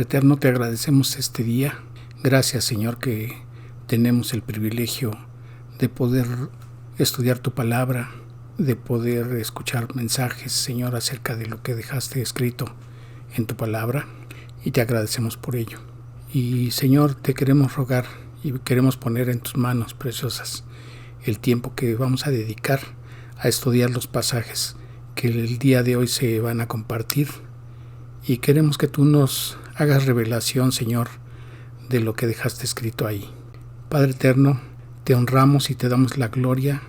eterno, te agradecemos este día. Gracias, Señor, que tenemos el privilegio de poder estudiar tu palabra, de poder escuchar mensajes, Señor, acerca de lo que dejaste escrito en tu palabra, y te agradecemos por ello. Y, Señor, te queremos rogar y queremos poner en tus manos preciosas el tiempo que vamos a dedicar a estudiar los pasajes que el día de hoy se van a compartir, y queremos que tú nos hagas revelación, Señor, de lo que dejaste escrito ahí. Padre eterno, te honramos y te damos la gloria,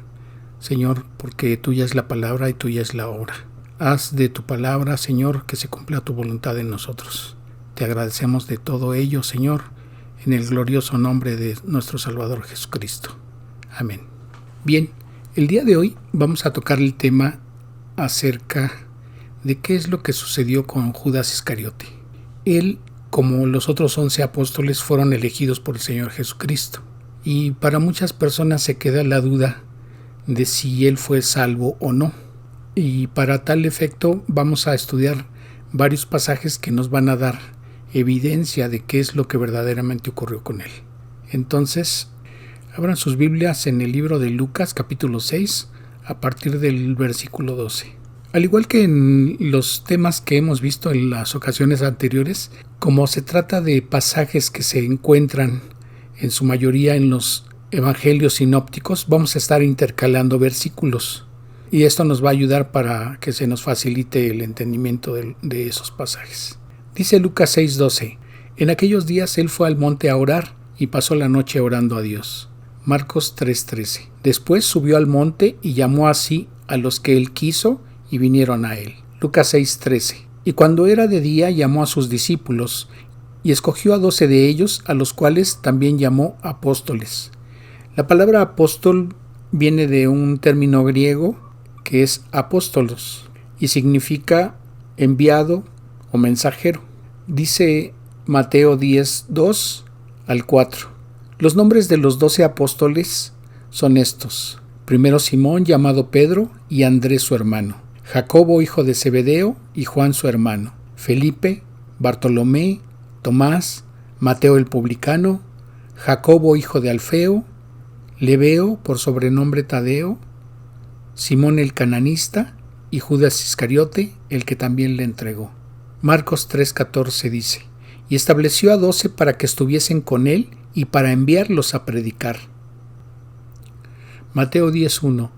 Señor, porque tuya es la palabra y tuya es la obra. Haz de tu palabra, Señor, que se cumpla tu voluntad en nosotros. Te agradecemos de todo ello, Señor, en el glorioso nombre de nuestro Salvador Jesucristo. Amén. Bien, el día de hoy vamos a tocar el tema acerca de qué es lo que sucedió con Judas Iscariote. Él, como los otros 11 apóstoles, fueron elegidos por el Señor Jesucristo. Y para muchas personas se queda la duda de si él fue salvo o no. Y para tal efecto vamos a estudiar varios pasajes que nos van a dar evidencia de qué es lo que verdaderamente ocurrió con él. Entonces, abran sus Biblias en el libro de Lucas, capítulo 6, a partir del versículo 12. Al igual que en los temas que hemos visto en las ocasiones anteriores, como se trata de pasajes que se encuentran en su mayoría en los evangelios sinópticos, vamos a estar intercalando versículos, y esto nos va a ayudar para que se nos facilite el entendimiento de esos pasajes. Dice Lucas 6:12: En aquellos días él fue al monte a orar y pasó la noche orando a Dios. Marcos 3:13: Después subió al monte y llamó así a los que él quiso y vinieron a él. Lucas 6:13: Y cuando era de día llamó a sus discípulos y escogió a 12 de ellos, a los cuales también llamó apóstoles. La palabra apóstol viene de un término griego que es apóstolos y significa enviado o mensajero. Dice Mateo 10:2 al 4. Los nombres de los 12 apóstoles son estos: primero Simón, llamado Pedro, y Andrés su hermano; Jacobo, hijo de Zebedeo, y Juan su hermano; Felipe, Bartolomé, Tomás, Mateo el publicano, Jacobo, hijo de Alfeo, Lebeo, por sobrenombre Tadeo, Simón el cananista, y Judas Iscariote, el que también le entregó. Marcos 3:14 dice: Y estableció a 12 para que estuviesen con él y para enviarlos a predicar. Mateo 10:1: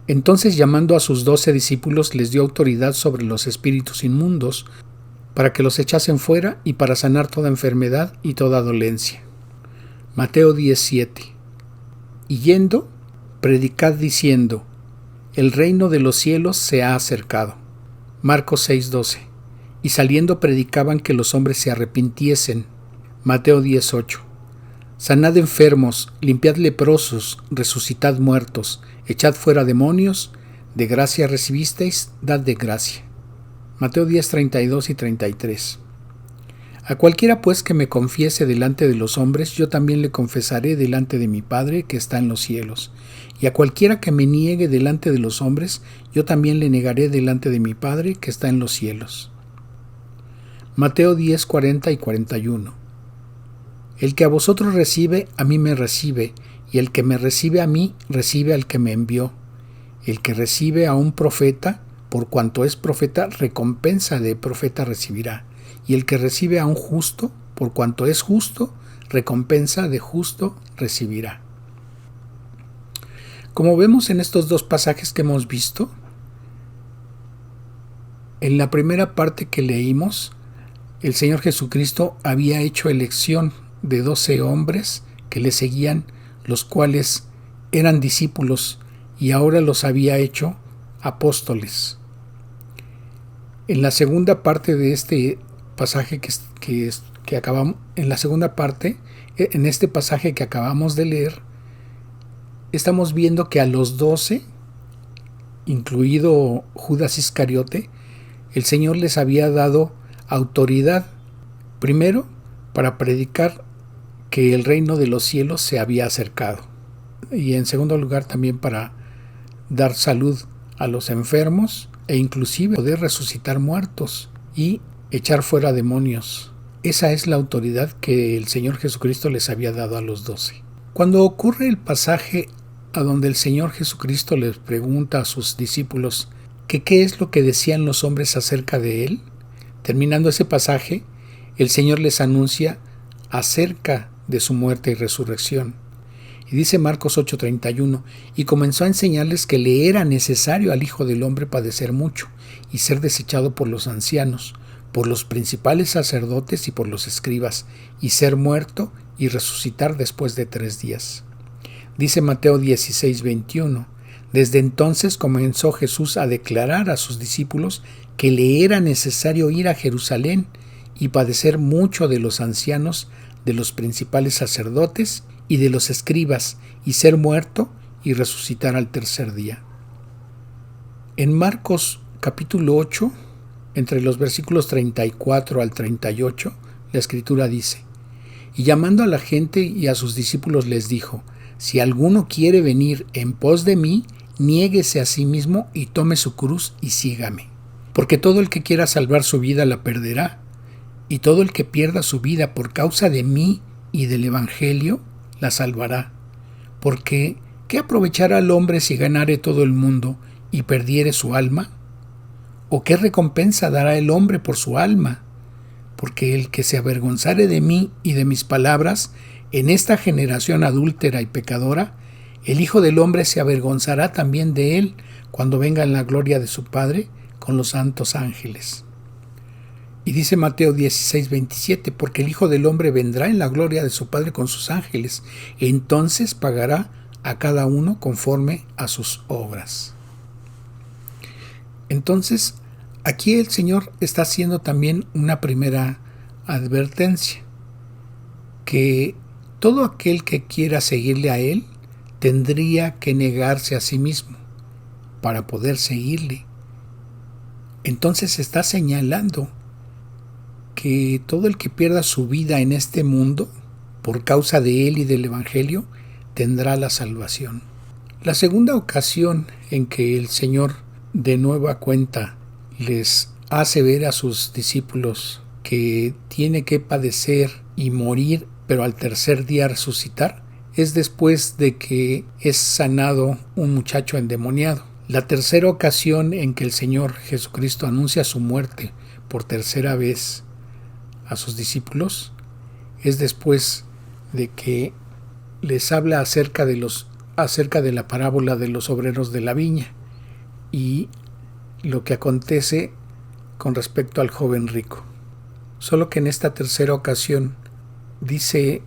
Entonces, llamando a sus 12 discípulos, les dio autoridad sobre los espíritus inmundos, para que los echasen fuera y para sanar toda enfermedad y toda dolencia. Mateo 10:7: Y yendo, predicad diciendo: El reino de los cielos se ha acercado. Marcos 6:12: Y saliendo predicaban que los hombres se arrepintiesen. Mateo 10:8: Sanad enfermos, limpiad leprosos, resucitad muertos, echad fuera demonios, de gracia recibisteis, dad de gracia. Mateo 10:32 y 33. A cualquiera pues que me confiese delante de los hombres, yo también le confesaré delante de mi Padre que está en los cielos. Y a cualquiera que me niegue delante de los hombres, yo también le negaré delante de mi Padre que está en los cielos. Mateo 10:40 y 41. El que a vosotros recibe, a mí me recibe, y el que me recibe a mí, recibe al que me envió. El que recibe a un profeta, por cuanto es profeta, recompensa de profeta recibirá. Y el que recibe a un justo, por cuanto es justo, recompensa de justo recibirá. Como vemos en estos dos pasajes que hemos visto, en la primera parte que leímos, el Señor Jesucristo había hecho elección de 12 hombres que le seguían, los cuales eran discípulos, y ahora los había hecho apóstoles. En la segunda parte de este pasaje que acabamos, en la segunda parte, en este pasaje que acabamos de leer, estamos viendo que a los 12, incluido Judas Iscariote, el Señor les había dado autoridad, primero, para predicar que el reino de los cielos se había acercado, y en segundo lugar también para dar salud a los enfermos e inclusive poder resucitar muertos y echar fuera demonios. Esa es la autoridad que el Señor Jesucristo les había dado a los 12. Cuando ocurre el pasaje a donde el Señor Jesucristo les pregunta a sus discípulos que qué es lo que decían los hombres acerca de Él, terminando ese pasaje, el Señor les anuncia acerca de su muerte y resurrección. Y dice Marcos 8:31, y comenzó a enseñarles que le era necesario al Hijo del Hombre padecer mucho y ser desechado por los ancianos, por los principales sacerdotes y por los escribas, y ser muerto y resucitar después de 3 días. Dice Mateo 16:21, desde entonces comenzó Jesús a declarar a sus discípulos que le era necesario ir a Jerusalén y padecer mucho de los ancianos, de los principales sacerdotes y de los escribas, y ser muerto y resucitar al 3er día. En Marcos capítulo 8, entre los versículos 34 al 38, la Escritura dice, y llamando a la gente y a sus discípulos les dijo, si alguno quiere venir en pos de mí, niéguese a sí mismo y tome su cruz y sígame. Porque todo el que quiera salvar su vida la perderá, y todo el que pierda su vida por causa de mí y del Evangelio, la salvará. Porque, ¿qué aprovechará al hombre si ganare todo el mundo y perdiere su alma? ¿O qué recompensa dará el hombre por su alma? Porque el que se avergonzare de mí y de mis palabras, en esta generación adúltera y pecadora, el Hijo del Hombre se avergonzará también de él cuando venga en la gloria de su Padre con los santos ángeles. Y dice Mateo 16:27, porque el Hijo del Hombre vendrá en la gloria de su Padre con sus ángeles, entonces pagará a cada uno conforme a sus obras. Entonces, aquí el Señor está haciendo también una primera advertencia, que todo aquel que quiera seguirle a Él tendría que negarse a sí mismo para poder seguirle. Entonces está señalando que todo el que pierda su vida en este mundo por causa de Él y del Evangelio tendrá la salvación. La segunda ocasión en que el Señor de nueva cuenta les hace ver a sus discípulos que tiene que padecer y morir, pero al 3er día resucitar, es después de que es sanado un muchacho endemoniado. La tercera ocasión en que el Señor Jesucristo anuncia su muerte por 3ª vez a sus discípulos es después de que les habla acerca de la parábola de los obreros de la viña y lo que acontece con respecto al joven rico. Solo que en esta tercera ocasión dice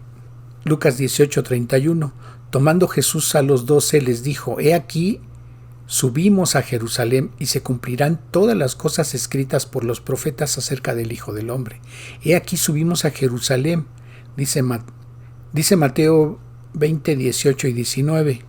Lucas 18:31, tomando Jesús a los 12 les dijo, he aquí subimos a Jerusalén y se cumplirán todas las cosas escritas por los profetas acerca del Hijo del Hombre. He aquí subimos a Jerusalén, dice Mateo 20, 18 y 19.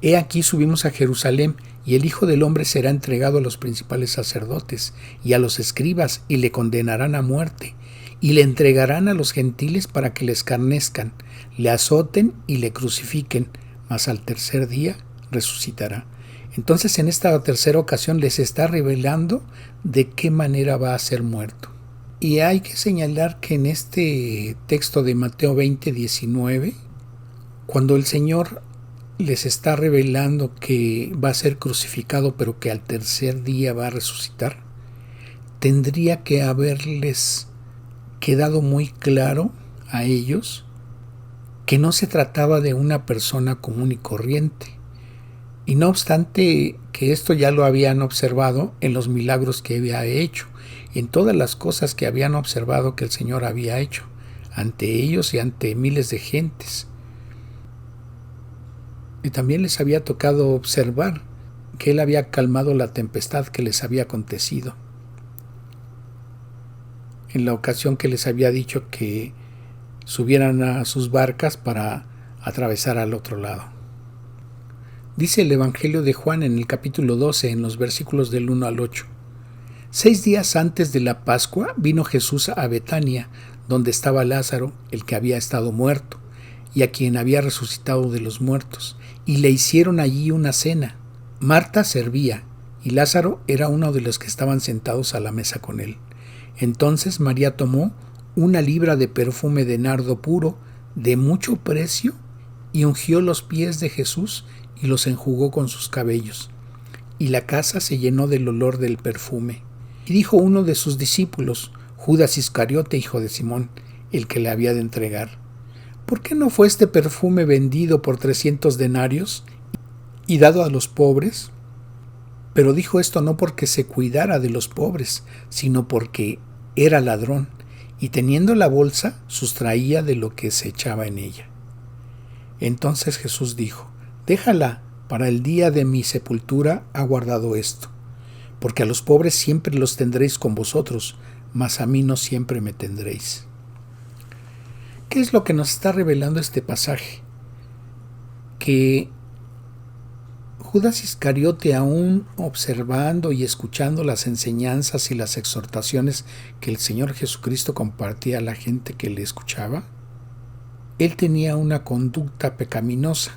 He aquí subimos a Jerusalén y el Hijo del Hombre será entregado a los principales sacerdotes y a los escribas y le condenarán a muerte y le entregarán a los gentiles para que le escarnezcan, le azoten y le crucifiquen, mas al 3er día resucitará. Entonces en esta tercera ocasión les está revelando de qué manera va a ser muerto. Y hay que señalar que en este texto de Mateo 20, 19, cuando el Señor les está revelando que va a ser crucificado pero que al 3er día va a resucitar, tendría que haberles quedado muy claro a ellos que no se trataba de una persona común y corriente. Y no obstante que esto ya lo habían observado en los milagros que había hecho, en todas las cosas que habían observado que el Señor había hecho, ante ellos y ante miles de gentes. Y también les había tocado observar que Él había calmado la tempestad que les había acontecido. En la ocasión que les había dicho que subieran a sus barcas para atravesar al otro lado. Dice el Evangelio de Juan en el capítulo 12, en los versículos del 1 al 8. 6 días antes de la Pascua vino Jesús a Betania, donde estaba Lázaro, el que había estado muerto, y a quien había resucitado de los muertos, y le hicieron allí una cena. Marta servía, y Lázaro era uno de los que estaban sentados a la mesa con él. Entonces María tomó una libra de perfume de nardo puro de mucho precio y ungió los pies de Jesús y los enjugó con sus cabellos. Y la casa se llenó del olor del perfume. Y dijo uno de sus discípulos, Judas Iscariote, hijo de Simón, el que le había de entregar: ¿por qué no fue este perfume vendido por 300 denarios y dado a los pobres? Pero dijo esto no porque se cuidara de los pobres, sino porque era ladrón, y teniendo la bolsa, sustraía de lo que se echaba en ella. Entonces Jesús dijo: déjala, para el día de mi sepultura ha guardado esto, porque a los pobres siempre los tendréis con vosotros, mas a mí no siempre me tendréis. ¿Qué es lo que nos está revelando este pasaje? Que Judas Iscariote, aún observando y escuchando las enseñanzas y las exhortaciones que el Señor Jesucristo compartía a la gente que le escuchaba, él tenía una conducta pecaminosa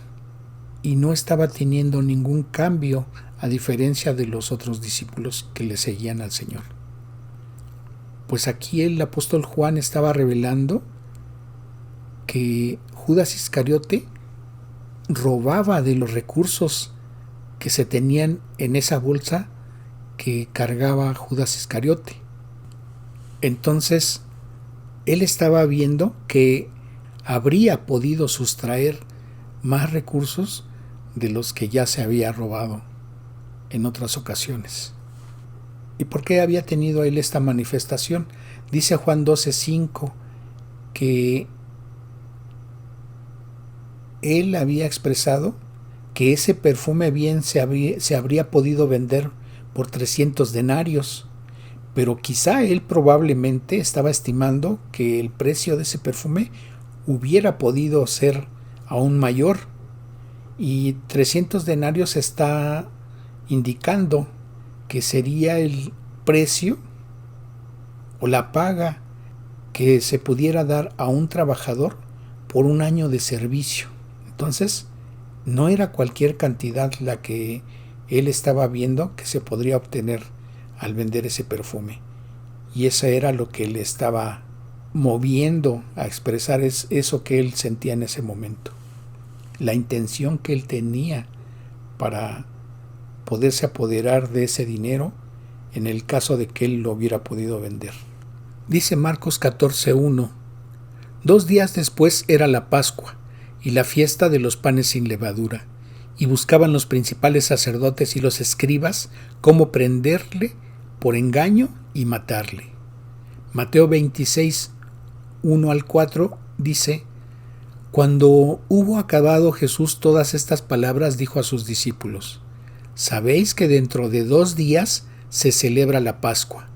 y no estaba teniendo ningún cambio, a diferencia de los otros discípulos que le seguían al Señor. Pues aquí el apóstol Juan estaba revelando que Judas Iscariote robaba de los recursos que se tenían en esa bolsa que cargaba Judas Iscariote. Entonces, él estaba viendo que habría podido sustraer más recursos de los que ya se había robado en otras ocasiones. ¿Y por qué había tenido él esta manifestación? Dice Juan 12:5 que él había expresado que ese perfume bien se habría podido vender por 300 denarios, pero quizá él probablemente estaba estimando que el precio de ese perfume hubiera podido ser aún mayor, y 300 denarios está indicando que sería el precio o la paga que se pudiera dar a un trabajador por un año de servicio. Entonces, no era cualquier cantidad la que él estaba viendo que se podría obtener al vender ese perfume. Y eso era lo que le estaba moviendo a expresar eso que él sentía en ese momento. La intención que él tenía para poderse apoderar de ese dinero en el caso de que él lo hubiera podido vender. Dice Marcos 14:1: 2 días después era la Pascua y la fiesta de los panes sin levadura, y buscaban los principales sacerdotes y los escribas cómo prenderle por engaño y matarle. Mateo 26:1-4 dice: cuando hubo acabado Jesús todas estas palabras, dijo a sus discípulos: sabéis que dentro de 2 días se celebra la Pascua,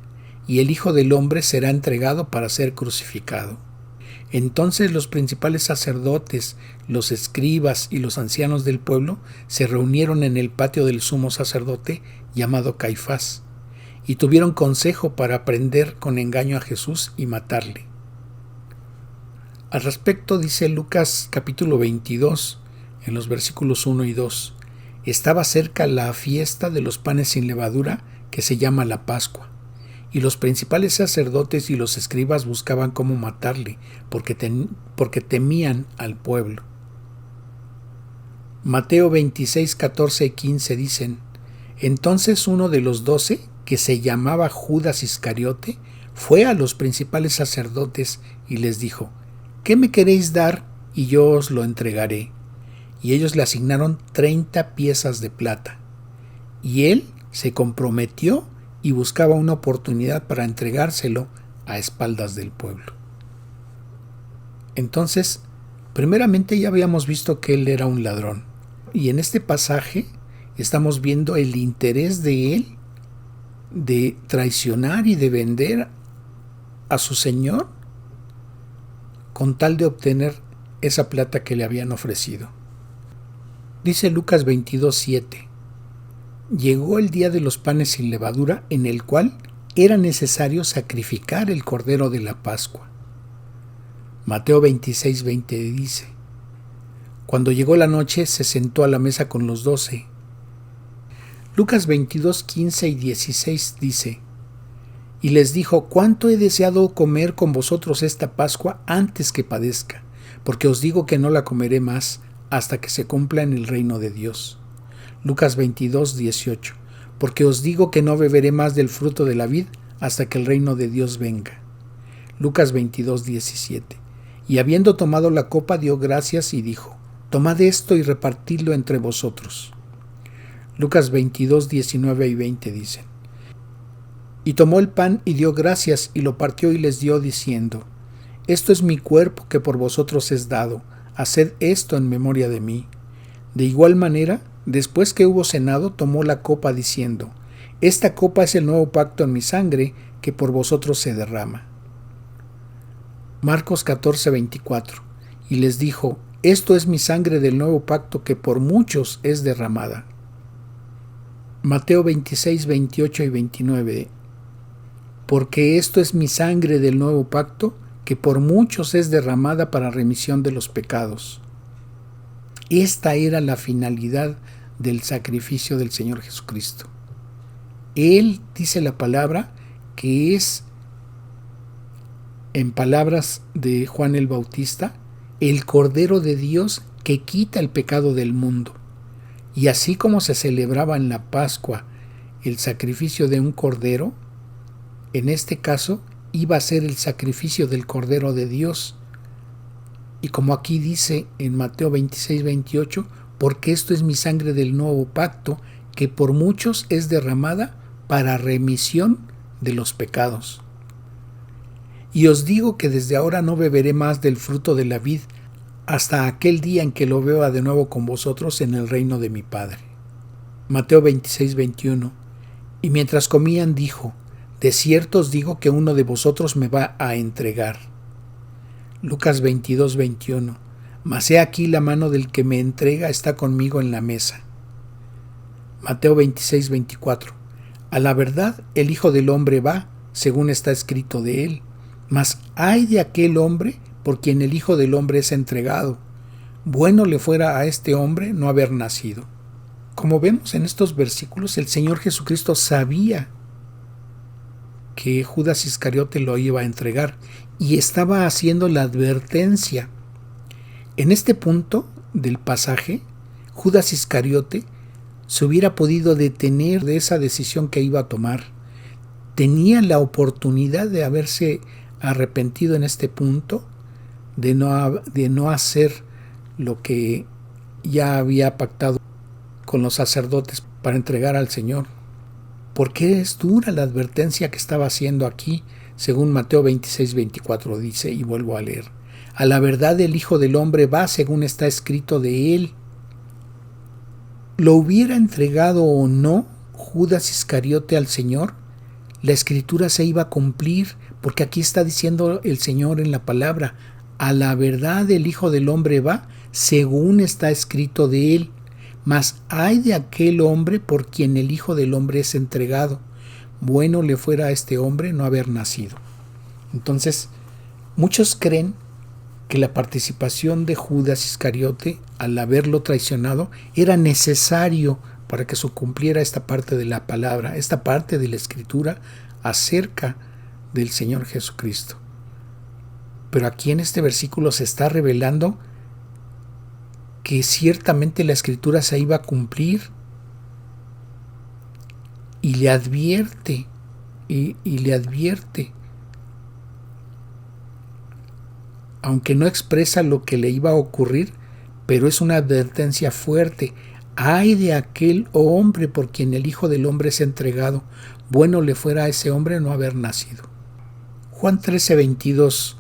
y el Hijo del Hombre será entregado para ser crucificado. Entonces los principales sacerdotes, los escribas y los ancianos del pueblo se reunieron en el patio del sumo sacerdote llamado Caifás, y tuvieron consejo para prender con engaño a Jesús y matarle. Al respecto dice Lucas capítulo 22, en los versículos 1 y 2, estaba cerca la fiesta de los panes sin levadura, que se llama la Pascua, y los principales sacerdotes y los escribas buscaban cómo matarle, porque temían al pueblo. Mateo 26, 14 y 15 dicen: entonces uno de los 12, que se llamaba Judas Iscariote, fue a los principales sacerdotes y les dijo: ¿qué me queréis dar y yo os lo entregaré? Y ellos le asignaron 30 piezas de plata. Y él se comprometió y buscaba una oportunidad para entregárselo a espaldas del pueblo. Entonces, primeramente ya habíamos visto que él era un ladrón. Y en este pasaje estamos viendo el interés de él de traicionar y de vender a su señor con tal de obtener esa plata que le habían ofrecido. Dice Lucas 22:7: llegó el día de los panes sin levadura, en el cual era necesario sacrificar el cordero de la Pascua. Mateo 26:20 dice: cuando llegó la noche se sentó a la mesa con los 12. Lucas 22:15 y 16 dice: Y les dijo: cuánto he deseado comer con vosotros esta Pascua antes que padezca, porque os digo que no la comeré más hasta que se cumpla en el reino de Dios. Lucas 22, 18. Porque os digo que no beberé más del fruto de la vid hasta que el reino de Dios venga. Lucas 22, 17. Y habiendo tomado la copa, dio gracias y dijo: tomad esto y repartidlo entre vosotros. Lucas 22, 19 y 20 dicen: y tomó el pan y dio gracias y lo partió y les dio diciendo: esto es mi cuerpo que por vosotros es dado, haced esto en memoria de mí. De igual manera, después que hubo cenado, tomó la copa diciendo: esta copa es el nuevo pacto en mi sangre que por vosotros se derrama. Marcos 14, 24. Y les dijo: esto es mi sangre del nuevo pacto que por muchos es derramada. Mateo 26, 28 y 29. Porque esto es mi sangre del nuevo pacto, que por muchos es derramada para remisión de los pecados. Esta era la finalidad del sacrificio del Señor Jesucristo. Él, dice la palabra, que es, en palabras de Juan el Bautista, el Cordero de Dios que quita el pecado del mundo. Y así como se celebraba en la Pascua el sacrificio de un cordero, en este caso iba a ser el sacrificio del Cordero de Dios. Y como aquí dice en Mateo 26, 28, porque esto es mi sangre del nuevo pacto, que por muchos es derramada para remisión de los pecados. Y os digo que desde ahora no beberé más del fruto de la vid hasta aquel día en que lo vea de nuevo con vosotros en el reino de mi Padre. Mateo 26, 21. Y mientras comían dijo: de cierto os digo que uno de vosotros me va a entregar. Lucas 22, 21. Mas he aquí la mano del que me entrega está conmigo en la mesa. Mateo 26, 24. A la verdad, el Hijo del Hombre va, según está escrito de él. Mas ay de aquel hombre por quien el Hijo del Hombre es entregado. Bueno le fuera a este hombre no haber nacido. Como vemos en estos versículos, el Señor Jesucristo sabía que Judas Iscariote lo iba a entregar y estaba haciendo la advertencia. En este punto del pasaje, Judas Iscariote se hubiera podido detener de esa decisión que iba a tomar. Tenía la oportunidad de haberse arrepentido en este punto, de no hacer lo que ya había pactado con los sacerdotes para entregar al Señor. Porque es dura la advertencia que estaba haciendo aquí, según Mateo 26, 24 dice, y vuelvo a leer: a la verdad el Hijo del Hombre va según está escrito de él. ¿Lo hubiera entregado o no Judas Iscariote al Señor? La escritura se iba a cumplir, porque aquí está diciendo el Señor en la palabra: a la verdad el Hijo del Hombre va según está escrito de él. Mas ay de aquel hombre por quien el Hijo del Hombre es entregado. Bueno le fuera a este hombre no haber nacido. Entonces, muchos creen que la participación de Judas Iscariote, al haberlo traicionado, era necesario para que se cumpliera esta parte de la palabra, esta parte de la Escritura acerca del Señor Jesucristo. Pero aquí en este versículo se está revelando que ciertamente la Escritura se iba a cumplir, y le advierte, aunque no expresa lo que le iba a ocurrir, pero es una advertencia fuerte. Ay de aquel hombre por quien el Hijo del Hombre es entregado. Bueno le fuera a ese hombre no haber nacido. Juan 13, 22.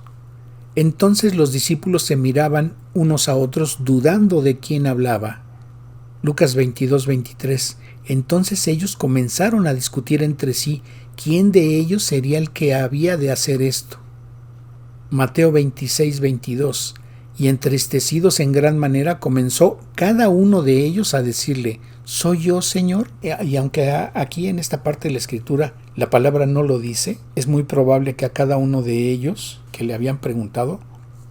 Entonces los discípulos se miraban unos a otros, dudando de quién hablaba. Lucas 22, 23. Entonces ellos comenzaron a discutir entre sí quién de ellos sería el que había de hacer esto. Mateo 26, 22. Y entristecidos en gran manera, comenzó cada uno de ellos a decirle: ¿soy yo, Señor? Y aunque aquí en esta parte de la Escritura la palabra no lo dice, es muy probable que a cada uno de ellos que le habían preguntado,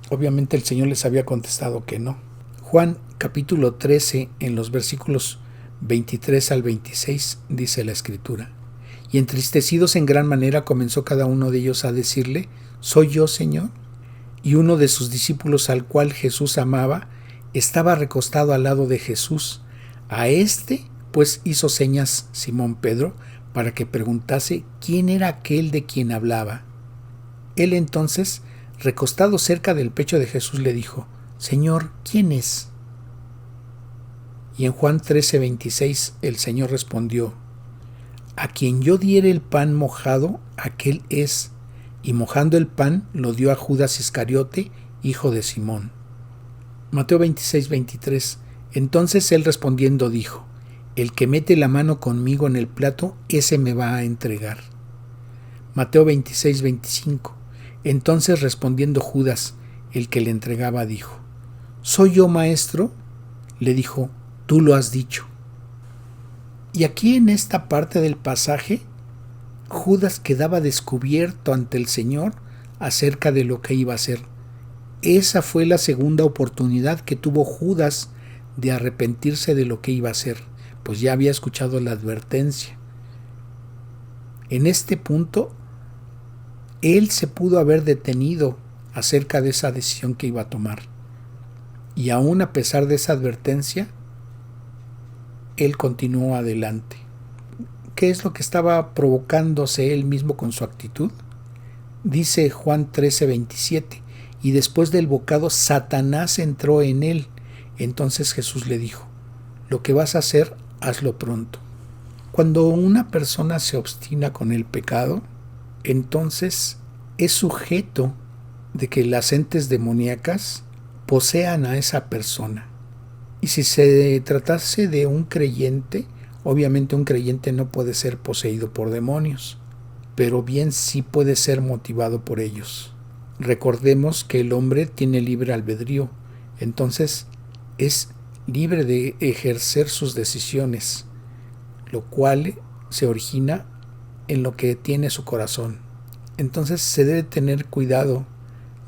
obviamente el Señor les había contestado que no. Juan capítulo 13, en los versículos 23 al 26, dice la Escritura: y entristecidos en gran manera comenzó cada uno de ellos a decirle: ¿Soy yo, Señor? Y uno de sus discípulos, al cual Jesús amaba, estaba recostado al lado de Jesús. A este, pues, hizo señas Simón Pedro para que preguntase quién era aquel de quien hablaba. Él entonces, recostado cerca del pecho de Jesús, le dijo: Señor, ¿quién es? Y en Juan 13:26 el Señor respondió: A quien yo diere el pan mojado, aquel es. Y mojando el pan, lo dio a Judas Iscariote, hijo de Simón. Mateo 26:23. Entonces él respondiendo dijo: El que mete la mano conmigo en el plato, ese me va a entregar. Mateo 26:25. Entonces respondiendo Judas, el que le entregaba, dijo: ¿Soy yo, maestro? Le dijo: Tú lo has dicho. Y aquí en esta parte del pasaje, Judas quedaba descubierto ante el Señor acerca de lo que iba a hacer. Esa fue la segunda oportunidad que tuvo Judas de arrepentirse de lo que iba a hacer, pues ya había escuchado la advertencia. En este punto, él se pudo haber detenido acerca de esa decisión que iba a tomar. Y aún a pesar de esa advertencia, él continuó adelante. ¿Qué es lo que estaba provocándose él mismo con su actitud? Dice Juan 13:27, y después del bocado Satanás entró en él. Entonces Jesús le dijo: Lo que vas a hacer, hazlo pronto. Cuando una persona se obstina con el pecado, entonces es sujeto de que las entes demoníacas posean a esa persona. Y si se tratase de un creyente, obviamente un creyente no puede ser poseído por demonios, pero bien sí puede ser motivado por ellos. Recordemos que el hombre tiene libre albedrío, entonces es libre de ejercer sus decisiones, lo cual se origina en lo que tiene su corazón. Entonces se debe tener cuidado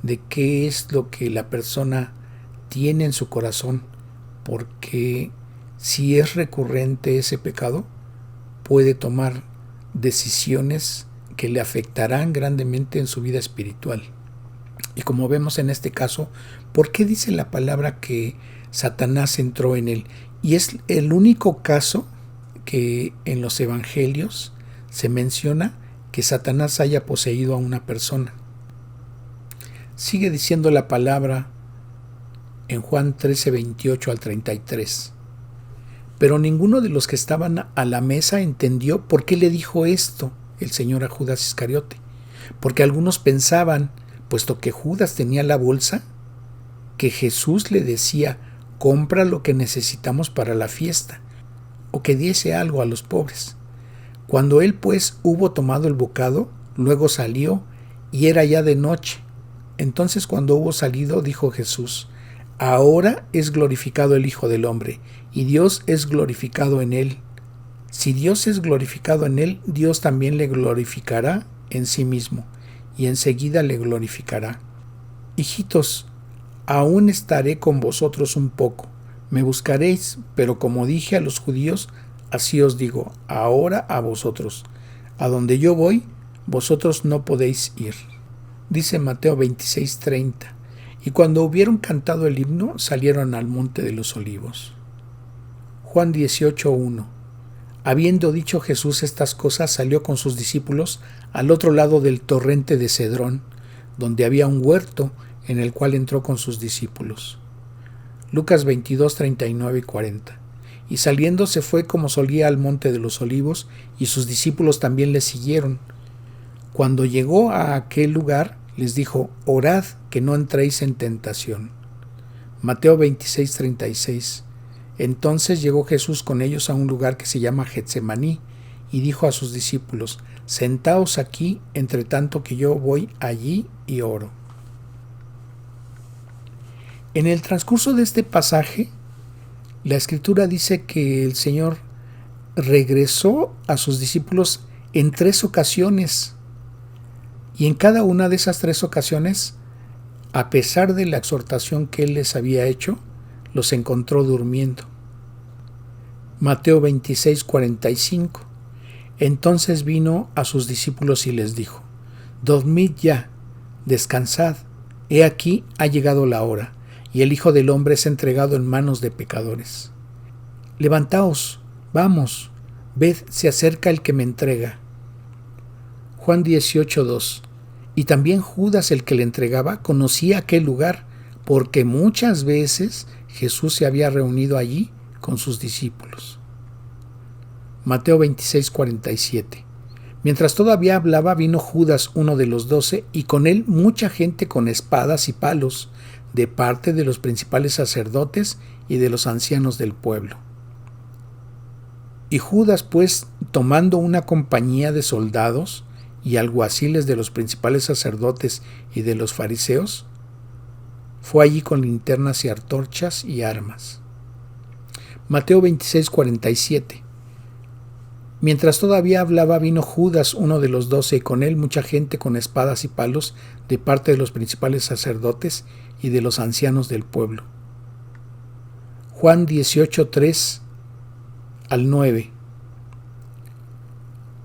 de qué es lo que la persona tiene en su corazón, porque si es recurrente ese pecado, puede tomar decisiones que le afectarán grandemente en su vida espiritual. Y como vemos en este caso, ¿por qué dice la palabra que Satanás entró en él? Y es el único caso que en los evangelios se menciona que Satanás haya poseído a una persona. Sigue diciendo la palabra en Juan 13:28 al 33. Pero ninguno de los que estaban a la mesa entendió por qué le dijo esto el Señor a Judas Iscariote. Porque algunos pensaban, puesto que Judas tenía la bolsa, que Jesús le decía: compra lo que necesitamos para la fiesta, o que diese algo a los pobres. Cuando él pues hubo tomado el bocado, luego salió, y era ya de noche. Entonces cuando hubo salido, dijo Jesús: Ahora es glorificado el Hijo del Hombre, y Dios es glorificado en él. Si Dios es glorificado en él, Dios también le glorificará en sí mismo, y enseguida le glorificará. Hijitos, aún estaré con vosotros un poco. Me buscaréis, pero como dije a los judíos, así os digo ahora a vosotros: a donde yo voy, vosotros no podéis ir. Dice Mateo 26:30. Y cuando hubieron cantado el himno, salieron al monte de los olivos. Juan 18:1. Habiendo dicho Jesús estas cosas, salió con sus discípulos al otro lado del torrente de Cedrón, donde había un huerto en el cual entró con sus discípulos. Lucas 22:39 y 40. Y saliendo se fue como solía al monte de los olivos, y sus discípulos también le siguieron. Cuando llegó a aquel lugar, les dijo: orad que no entréis en tentación. Mateo 26:36. Entonces llegó Jesús con ellos a un lugar que se llama Getsemaní, y dijo a sus discípulos: sentaos aquí, entre tanto que yo voy allí y oro. En el transcurso de este pasaje, la Escritura dice que el Señor regresó a sus discípulos en 3 ocasiones. Y en cada una de esas 3 ocasiones, a pesar de la exhortación que Él les había hecho, los encontró durmiendo. Mateo 26:45. Entonces vino a sus discípulos y les dijo: Dormid ya, descansad, he aquí ha llegado la hora, y el Hijo del Hombre es entregado en manos de pecadores. Levantaos, vamos, ved, se acerca el que me entrega. Juan 18:2. Y también Judas, el que le entregaba, conocía aquel lugar, porque muchas veces Jesús se había reunido allí con sus discípulos. Mateo 26:47. Mientras todavía hablaba, vino Judas, uno de los 12, y con él mucha gente con espadas y palos, de parte de los principales sacerdotes y de los ancianos del pueblo. Y Judas, pues, tomando una compañía de soldados y alguaciles de los principales sacerdotes y de los fariseos, fue allí con linternas y antorchas y armas. Mateo 26:47. Mientras todavía hablaba, vino Judas, uno de los 12, y con él mucha gente con espadas y palos, de parte de los principales sacerdotes y de los ancianos del pueblo. Juan 18:3 al 9.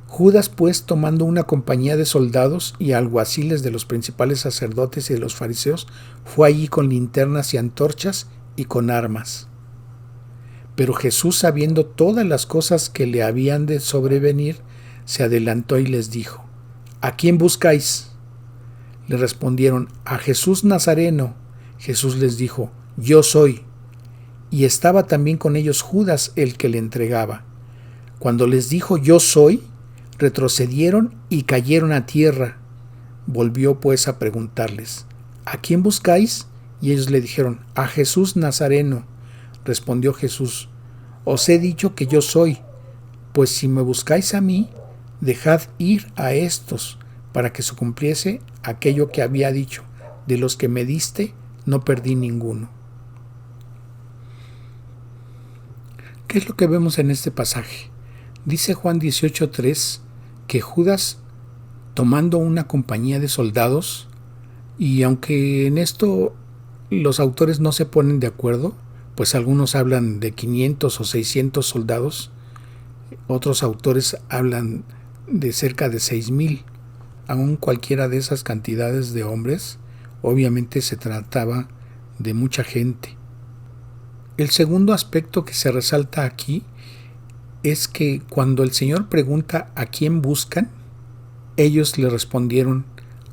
Judas, pues, tomando una compañía de soldados y alguaciles de los principales sacerdotes y de los fariseos, fue allí con linternas y antorchas y con armas. Pero Jesús, sabiendo todas las cosas que le habían de sobrevenir, se adelantó y les dijo: ¿A quién buscáis? Le respondieron: a Jesús Nazareno. Jesús les dijo: Yo soy. Y estaba también con ellos Judas, el que le entregaba. Cuando les dijo: Yo soy, retrocedieron y cayeron a tierra. Volvió pues a preguntarles: ¿A quién buscáis? Y ellos le dijeron: a Jesús Nazareno. Respondió Jesús: Os he dicho que yo soy, pues si me buscáis a mí, dejad ir a estos, para que se cumpliese aquello que había dicho: de los que me diste, no perdí ninguno. ¿Qué es lo que vemos en este pasaje? Dice Juan 18:3 que Judas, tomando una compañía de soldados, y aunque en esto los autores no se ponen de acuerdo, pues algunos hablan de 500 o 600 soldados, otros autores hablan de cerca de 6,000. Aún cualquiera de esas cantidades de hombres, obviamente se trataba de mucha gente. El segundo aspecto que se resalta aquí es que cuando el Señor pregunta a quién buscan, ellos le respondieron: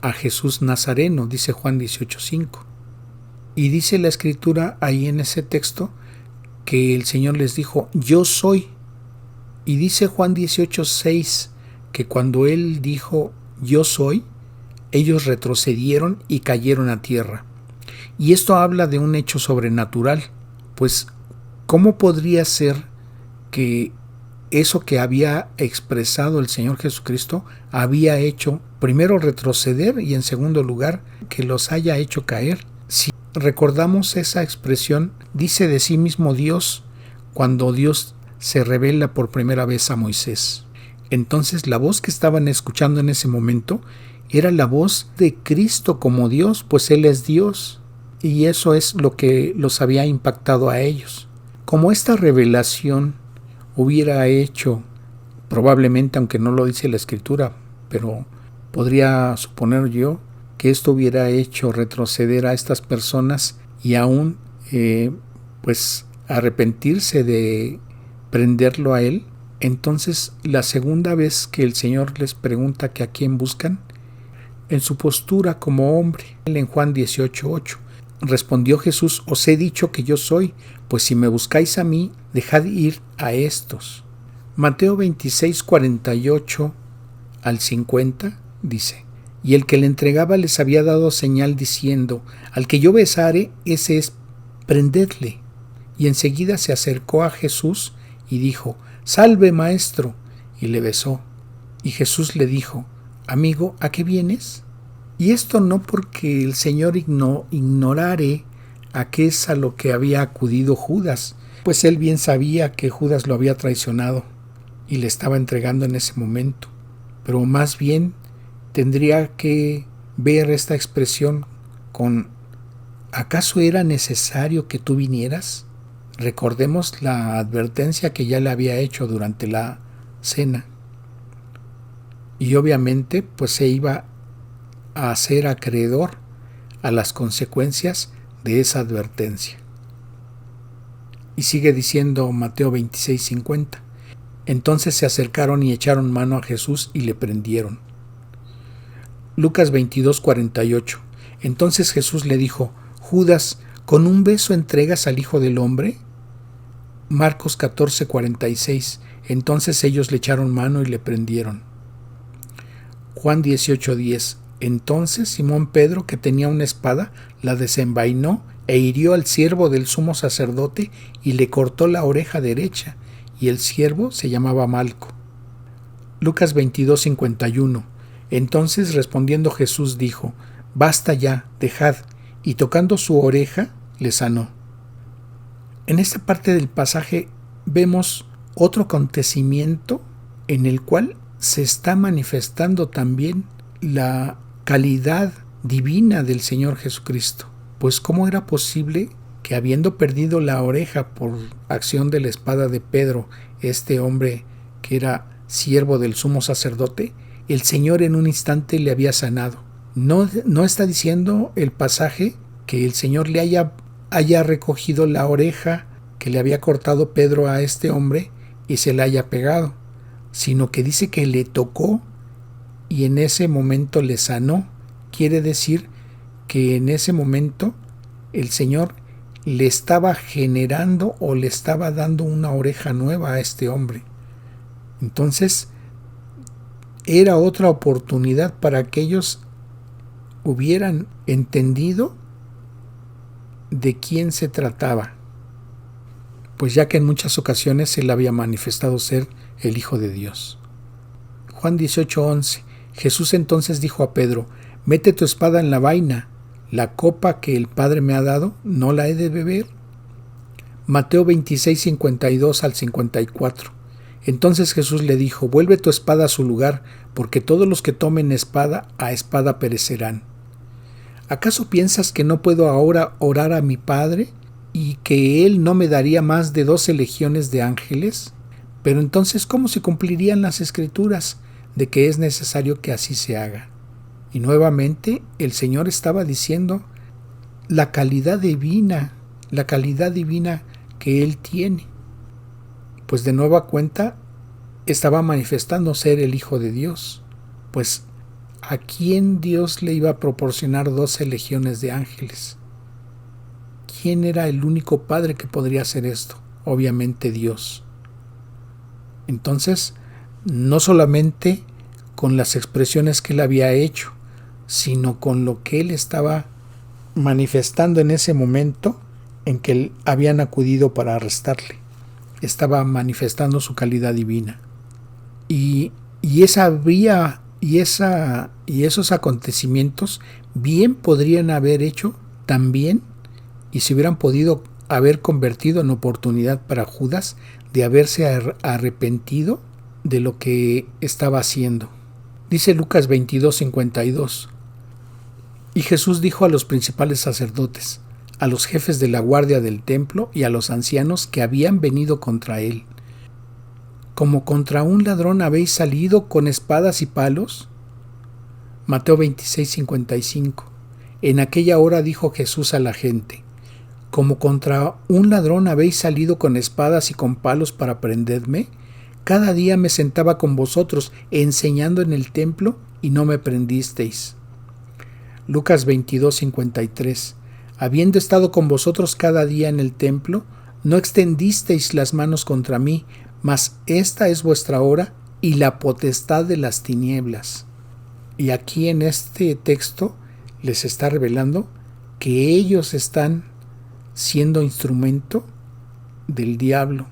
a Jesús Nazareno, dice Juan 18:5. Y dice la Escritura ahí en ese texto que el Señor les dijo: Yo soy. Y dice Juan 18:6 que cuando Él dijo: Yo soy, ellos retrocedieron y cayeron a tierra. Y esto habla de un hecho sobrenatural, pues ¿cómo podría ser que eso que había expresado el Señor Jesucristo había hecho, primero, retroceder, y en segundo lugar, que los haya hecho caer? Si recordamos esa expresión, dice de sí mismo Dios cuando Dios se revela por primera vez a Moisés. Entonces la voz que estaban escuchando en ese momento era la voz de Cristo como Dios, pues Él es Dios, y eso es lo que los había impactado a ellos. Como esta revelación hubiera hecho, probablemente, aunque no lo dice la Escritura, pero podría suponer yo que esto hubiera hecho retroceder a estas personas y aún pues arrepentirse de prenderlo a Él. Entonces la segunda vez que el Señor les pregunta que a quién buscan, en su postura como hombre, en Juan 18:8, respondió Jesús: Os he dicho que yo soy, pues si me buscáis a mí, dejad ir a estos. Mateo 26:48 al 50 dice: Y el que le entregaba les había dado señal diciendo: Al que yo besare, ese es, prendedle. Y enseguida se acercó a Jesús y dijo: Salve, maestro. Y le besó. Y Jesús le dijo: Amigo, ¿a qué vienes? Y esto no porque el Señor ignorare a qué es a lo que había acudido Judas, pues él bien sabía que Judas lo había traicionado y le estaba entregando en ese momento, pero más bien tendría que ver esta expresión con: ¿acaso era necesario que tú vinieras? Recordemos la advertencia que ya le había hecho durante la cena. y obviamente pues se iba a hacer acreedor a las consecuencias de esa advertencia. Y sigue diciendo Mateo 26:50. Entonces se acercaron y echaron mano a Jesús y le prendieron. Lucas 22:48. Entonces Jesús le dijo: Judas, ¿con un beso entregas al Hijo del Hombre? Marcos 14:46. Entonces ellos le echaron mano y le prendieron. Juan 18:10. Entonces Simón Pedro, que tenía una espada, la desenvainó e hirió al siervo del sumo sacerdote y le cortó la oreja derecha, y el siervo se llamaba Malco. Lucas 22:51. Entonces respondiendo Jesús dijo: Basta ya, dejad, y tocando su oreja le sanó. En esta parte del pasaje vemos otro acontecimiento en el cual se está manifestando también la calidad divina del Señor Jesucristo. Pues ¿cómo era posible que, habiendo perdido la oreja por acción de la espada de Pedro, este hombre que era siervo del sumo sacerdote, el Señor en un instante le había sanado? No está diciendo el pasaje que el Señor le haya recogido la oreja que le había cortado Pedro a este hombre y se la haya pegado, sino que dice que le tocó y en ese momento le sanó. Quiere decir que en ese momento el Señor le estaba generando o le estaba dando una oreja nueva a este hombre. Entonces era otra oportunidad para que ellos hubieran entendido de quién se trataba, pues ya que en muchas ocasiones él había manifestado ser el Hijo de Dios. Juan 18:11. Jesús entonces dijo a Pedro: Mete tu espada en la vaina, la copa que el Padre me ha dado, ¿no la he de beber? Mateo 26:52 al 54. Entonces Jesús le dijo: Vuelve tu espada a su lugar, porque todos los que tomen espada, a espada perecerán. ¿Acaso piensas que no puedo ahora orar a mi Padre y que Él no me daría más de 12 legiones de ángeles? Pero entonces, ¿cómo se cumplirían las Escrituras de que es necesario que así se haga? Y nuevamente el Señor estaba diciendo la calidad divina que Él tiene. Pues de nueva cuenta estaba manifestando ser el Hijo de Dios. Pues ¿a quién Dios le iba a proporcionar 12 legiones de ángeles? ¿Quién era el único Padre que podría hacer esto? Obviamente Dios. Entonces, no solamente con las expresiones que Él había hecho, sino con lo que Él estaba manifestando en ese momento en que habían acudido para arrestarle. Estaba manifestando su calidad divina. Y esos acontecimientos bien podrían haber hecho también, y se hubieran podido haber convertido en oportunidad para Judas de haberse arrepentido de lo que estaba haciendo. Dice Lucas 22:52. Y Jesús dijo a los principales sacerdotes, a los jefes de la guardia del templo y a los ancianos que habían venido contra él: ¿Como contra un ladrón habéis salido con espadas y palos? Mateo 26:55. En aquella hora dijo Jesús a la gente: ¿Como contra un ladrón habéis salido con espadas y con palos para prenderme? Cada día me sentaba con vosotros enseñando en el templo y no me prendisteis. Lucas 22:53. Habiendo estado con vosotros cada día en el templo, no extendisteis las manos contra mí, mas esta es vuestra hora y la potestad de las tinieblas. Y aquí en este texto les está revelando que ellos están siendo instrumento del diablo,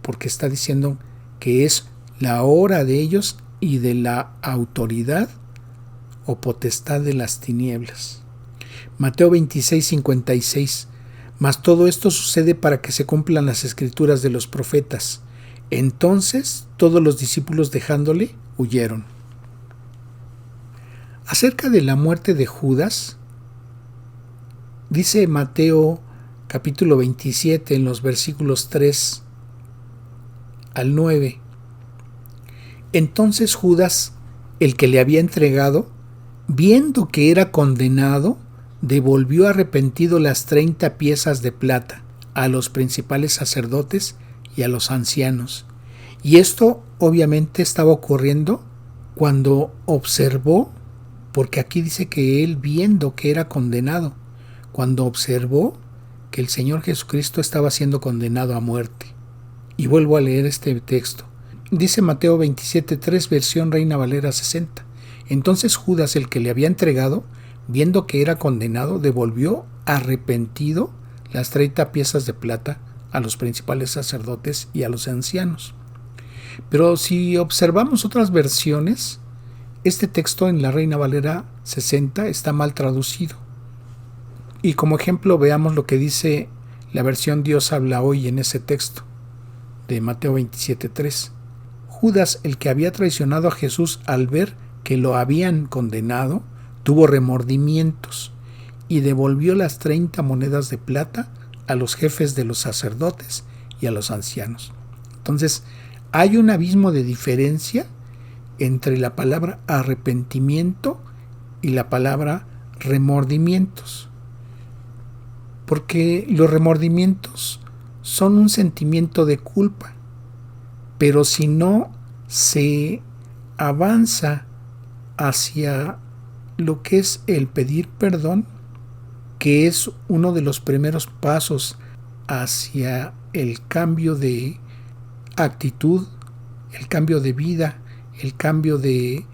porque está diciendo que es la hora de ellos y de la autoridad o potestad de las tinieblas. Mateo 26:56. Mas todo esto sucede para que se cumplan las escrituras de los profetas. Entonces todos los discípulos, dejándole, huyeron. Acerca de la muerte de Judas, dice Mateo capítulo 27 en los versículos 3 al 9. Entonces Judas, el que le había entregado, viendo que era condenado, devolvió arrepentido las 30 piezas de plata a los principales sacerdotes y a los ancianos. Y esto obviamente estaba ocurriendo cuando observó, porque aquí dice que él, viendo que era condenado, cuando observó que el Señor Jesucristo estaba siendo condenado a muerte. Y vuelvo a leer este texto. Dice Mateo 27:3, versión Reina Valera 60. Entonces Judas, el que le había entregado, viendo que era condenado, devolvió arrepentido las 30 piezas de plata a los principales sacerdotes y a los ancianos. Pero si observamos otras versiones, este texto en la Reina Valera 60 está mal traducido. Y como ejemplo veamos lo que dice la versión Dios habla hoy en ese texto de Mateo 27:3. Judas, el que había traicionado a Jesús, al ver que lo habían condenado, tuvo remordimientos y devolvió las 30 monedas de plata a los jefes de los sacerdotes y a los ancianos. Entonces, hay un abismo de diferencia entre la palabra arrepentimiento y la palabra remordimientos. Porque los remordimientos son un sentimiento de culpa, pero si no se avanza hacia lo que es el pedir perdón, que es uno de los primeros pasos hacia el cambio de actitud, el cambio de vida, el cambio de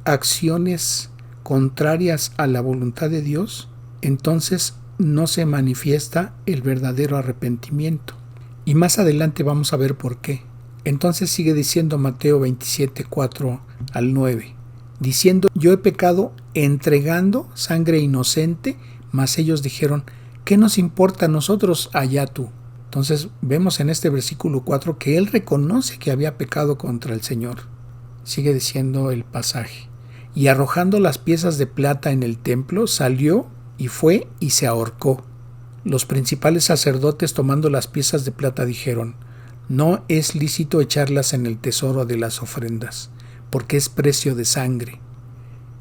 acciones contrarias a la voluntad de Dios, entonces no se manifiesta el verdadero arrepentimiento. Y más adelante vamos a ver por qué. Entonces sigue diciendo Mateo 27:4 al 9, diciendo: yo he pecado entregando sangre inocente, mas ellos dijeron: ¿qué nos importa a nosotros? Allá tú. Entonces vemos en este versículo 4 que él reconoce que había pecado contra el Señor. Sigue diciendo el pasaje: y arrojando las piezas de plata en el templo, salió y fue y se ahorcó. Los principales sacerdotes, tomando las piezas de plata, dijeron: no es lícito echarlas en el tesoro de las ofrendas, porque es precio de sangre.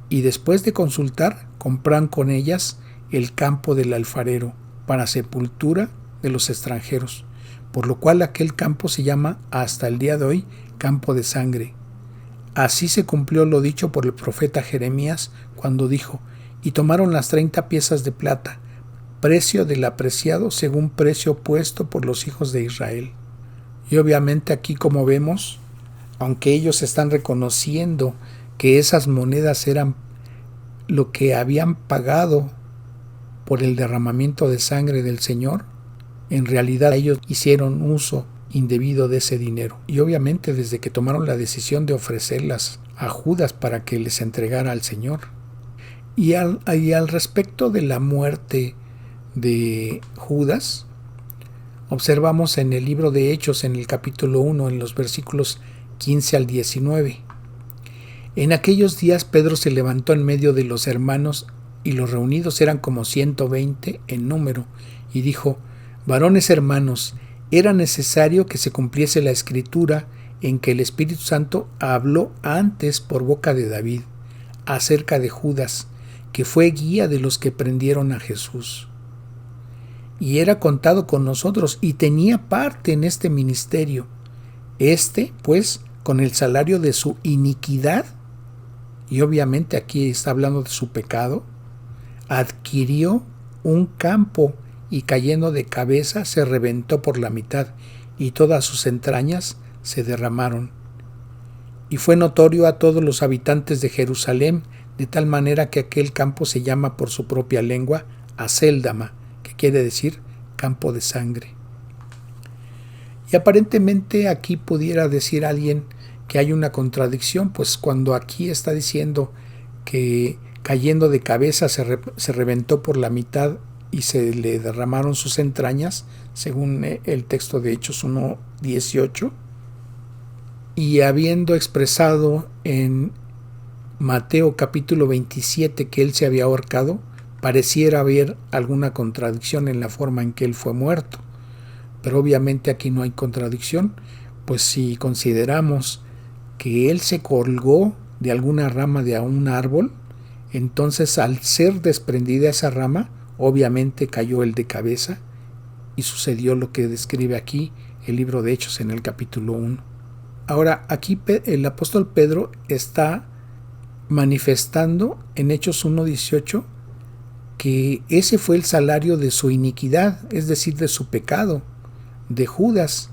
Y después de consultar, compran con ellas el campo del alfarero para sepultura de los extranjeros, por lo cual aquel campo se llama hasta el día de hoy campo de sangre. Así se cumplió lo dicho por el profeta Jeremías cuando dijo: y tomaron las 30 piezas de plata, precio del apreciado según precio puesto por los hijos de Israel. Y obviamente aquí, como vemos, aunque ellos están reconociendo que esas monedas eran lo que habían pagado por el derramamiento de sangre del Señor, en realidad ellos hicieron uso indebido de ese dinero. Y obviamente desde que tomaron la decisión de ofrecerlas a Judas para que les entregara al Señor. Y al respecto de la muerte de Judas, observamos en el libro de Hechos, en el capítulo 1, en los versículos 15 al 19. En aquellos días Pedro se levantó en medio de los hermanos, y los reunidos eran como 120 en número, y dijo: varones hermanos, era necesario que se cumpliese la escritura en que el Espíritu Santo habló antes por boca de David acerca de Judas, que fue guía de los que prendieron a Jesús. Y era contado con nosotros y tenía parte en este ministerio. Pues, con el salario de su iniquidad, y obviamente aquí está hablando de su pecado, adquirió un campo y cayendo de cabeza se reventó por la mitad y todas sus entrañas se derramaron. Y fue notorio a todos los habitantes de Jerusalén, de tal manera que aquel campo se llama por su propia lengua Acéldama, que quiere decir campo de sangre. Y aparentemente aquí pudiera decir alguien que hay una contradicción, pues cuando aquí está diciendo que cayendo de cabeza se reventó por la mitad y se le derramaron sus entrañas, según el texto de Hechos 1:18, y habiendo expresado en Mateo capítulo 27 que él se había ahorcado, pareciera haber alguna contradicción en la forma en que él fue muerto. Pero obviamente aquí no hay contradicción, pues si consideramos que él se colgó de alguna rama de un árbol, entonces al ser desprendida esa rama, obviamente cayó él de cabeza y sucedió lo que describe aquí el libro de Hechos en el capítulo 1. Ahora, aquí el apóstol Pedro está manifestando en Hechos 1:18 que ese fue el salario de su iniquidad, es decir, de su pecado, de Judas.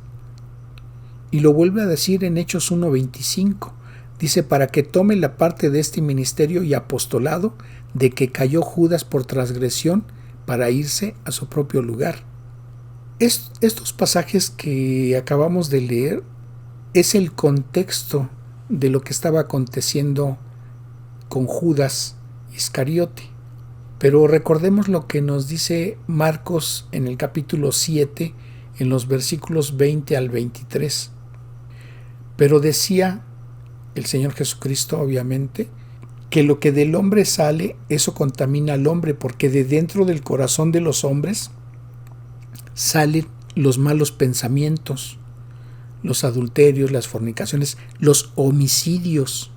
Y lo vuelve a decir en Hechos 1:25. Dice, para que tome la parte de este ministerio y apostolado de que cayó Judas por transgresión para irse a su propio lugar. Estos pasajes que acabamos de leer es el contexto de lo que estaba aconteciendo con Judas Iscariote. Pero recordemos lo que nos dice Marcos en el capítulo 7, en los versículos 20 al 23. Pero decía el Señor Jesucristo, obviamente, que lo que del hombre sale, eso contamina al hombre, porque de dentro del corazón de los hombres salen los malos pensamientos, los adulterios, las fornicaciones, los homicidios,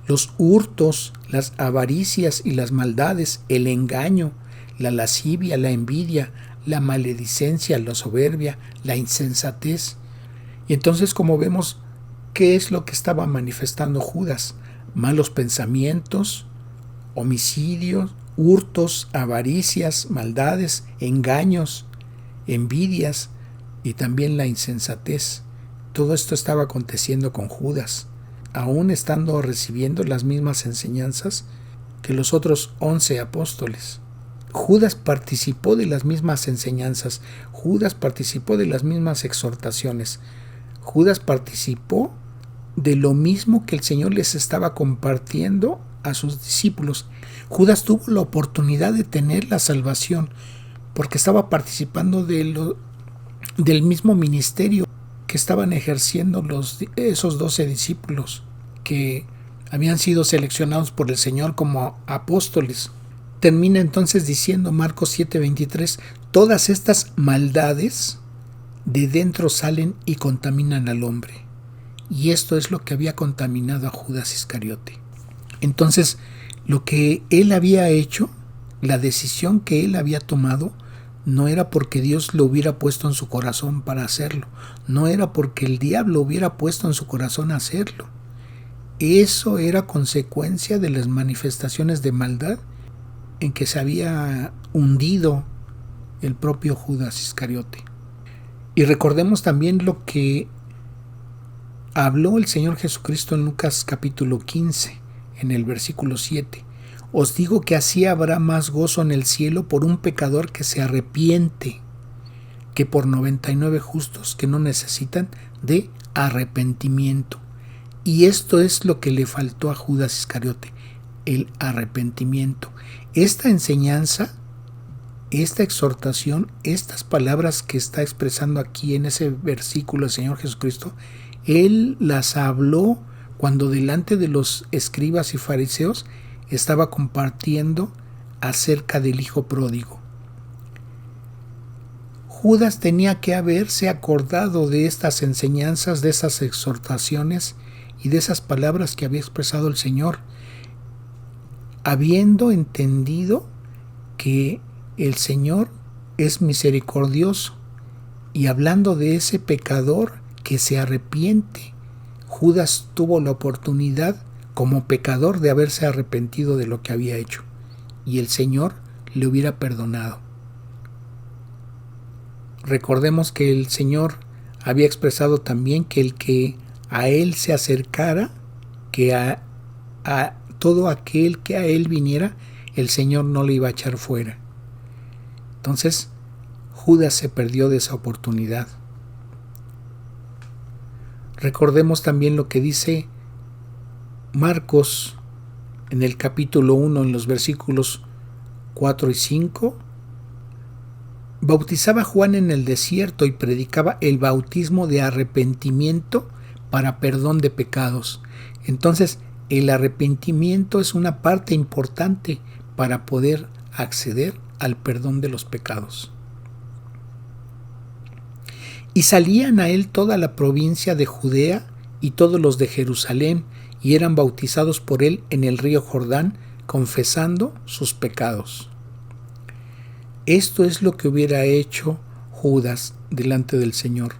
los hurtos, las avaricias y las maldades, el engaño, la lascivia, la envidia, la maledicencia, la soberbia, la insensatez. Y entonces, como vemos, ¿qué es lo que estaba manifestando Judas? Malos pensamientos, homicidios, hurtos, avaricias, maldades, engaños, envidias y también la insensatez. Todo esto estaba aconteciendo con Judas, aún estando recibiendo las mismas enseñanzas que los otros 11 apóstoles. Judas participó de las mismas enseñanzas, Judas participó de las mismas exhortaciones, Judas participó de lo mismo que el Señor les estaba compartiendo a sus discípulos. Judas tuvo la oportunidad de tener la salvación porque estaba participando del mismo ministerio que estaban ejerciendo esos 12 discípulos que habían sido seleccionados por el Señor como apóstoles. Termina entonces diciendo Marcos 7:23, todas estas maldades de dentro salen y contaminan al hombre. Y esto es lo que había contaminado a Judas Iscariote. Entonces, lo que él había hecho, la decisión que él había tomado, no era porque Dios lo hubiera puesto en su corazón para hacerlo. No era porque el diablo hubiera puesto en su corazón hacerlo. Eso era consecuencia de las manifestaciones de maldad en que se había hundido el propio Judas Iscariote. Y recordemos también lo que habló el Señor Jesucristo en Lucas capítulo 15, en el versículo 7. Os digo que así habrá más gozo en el cielo por un pecador que se arrepiente que por 99 justos que no necesitan de arrepentimiento. Y esto es lo que le faltó a Judas Iscariote, el arrepentimiento. Esta enseñanza, esta exhortación, estas palabras que está expresando aquí en ese versículo el Señor Jesucristo, Él las habló cuando delante de los escribas y fariseos estaba compartiendo acerca del hijo pródigo. Judas tenía que haberse acordado de estas enseñanzas, de esas exhortaciones y de esas palabras que había expresado el Señor, habiendo entendido que el Señor es misericordioso y hablando de ese pecador que se arrepiente. Judas tuvo la oportunidad como pecador de haberse arrepentido de lo que había hecho y el Señor le hubiera perdonado. Recordemos que el Señor había expresado también que el que a Él se acercara, que a todo aquel que a Él viniera, el Señor no le iba a echar fuera. Entonces, Judas se perdió de esa oportunidad. Recordemos también lo que dice Marcos en el capítulo 1, en los versículos 4 y 5. Bautizaba Juan en el desierto y predicaba el bautismo de arrepentimiento para perdón de pecados. Entonces, el arrepentimiento es una parte importante para poder acceder al perdón de los pecados. Y salían a él toda la provincia de Judea y todos los de Jerusalén, y eran bautizados por él en el río Jordán, confesando sus pecados. Esto es lo que hubiera hecho Judas delante del Señor.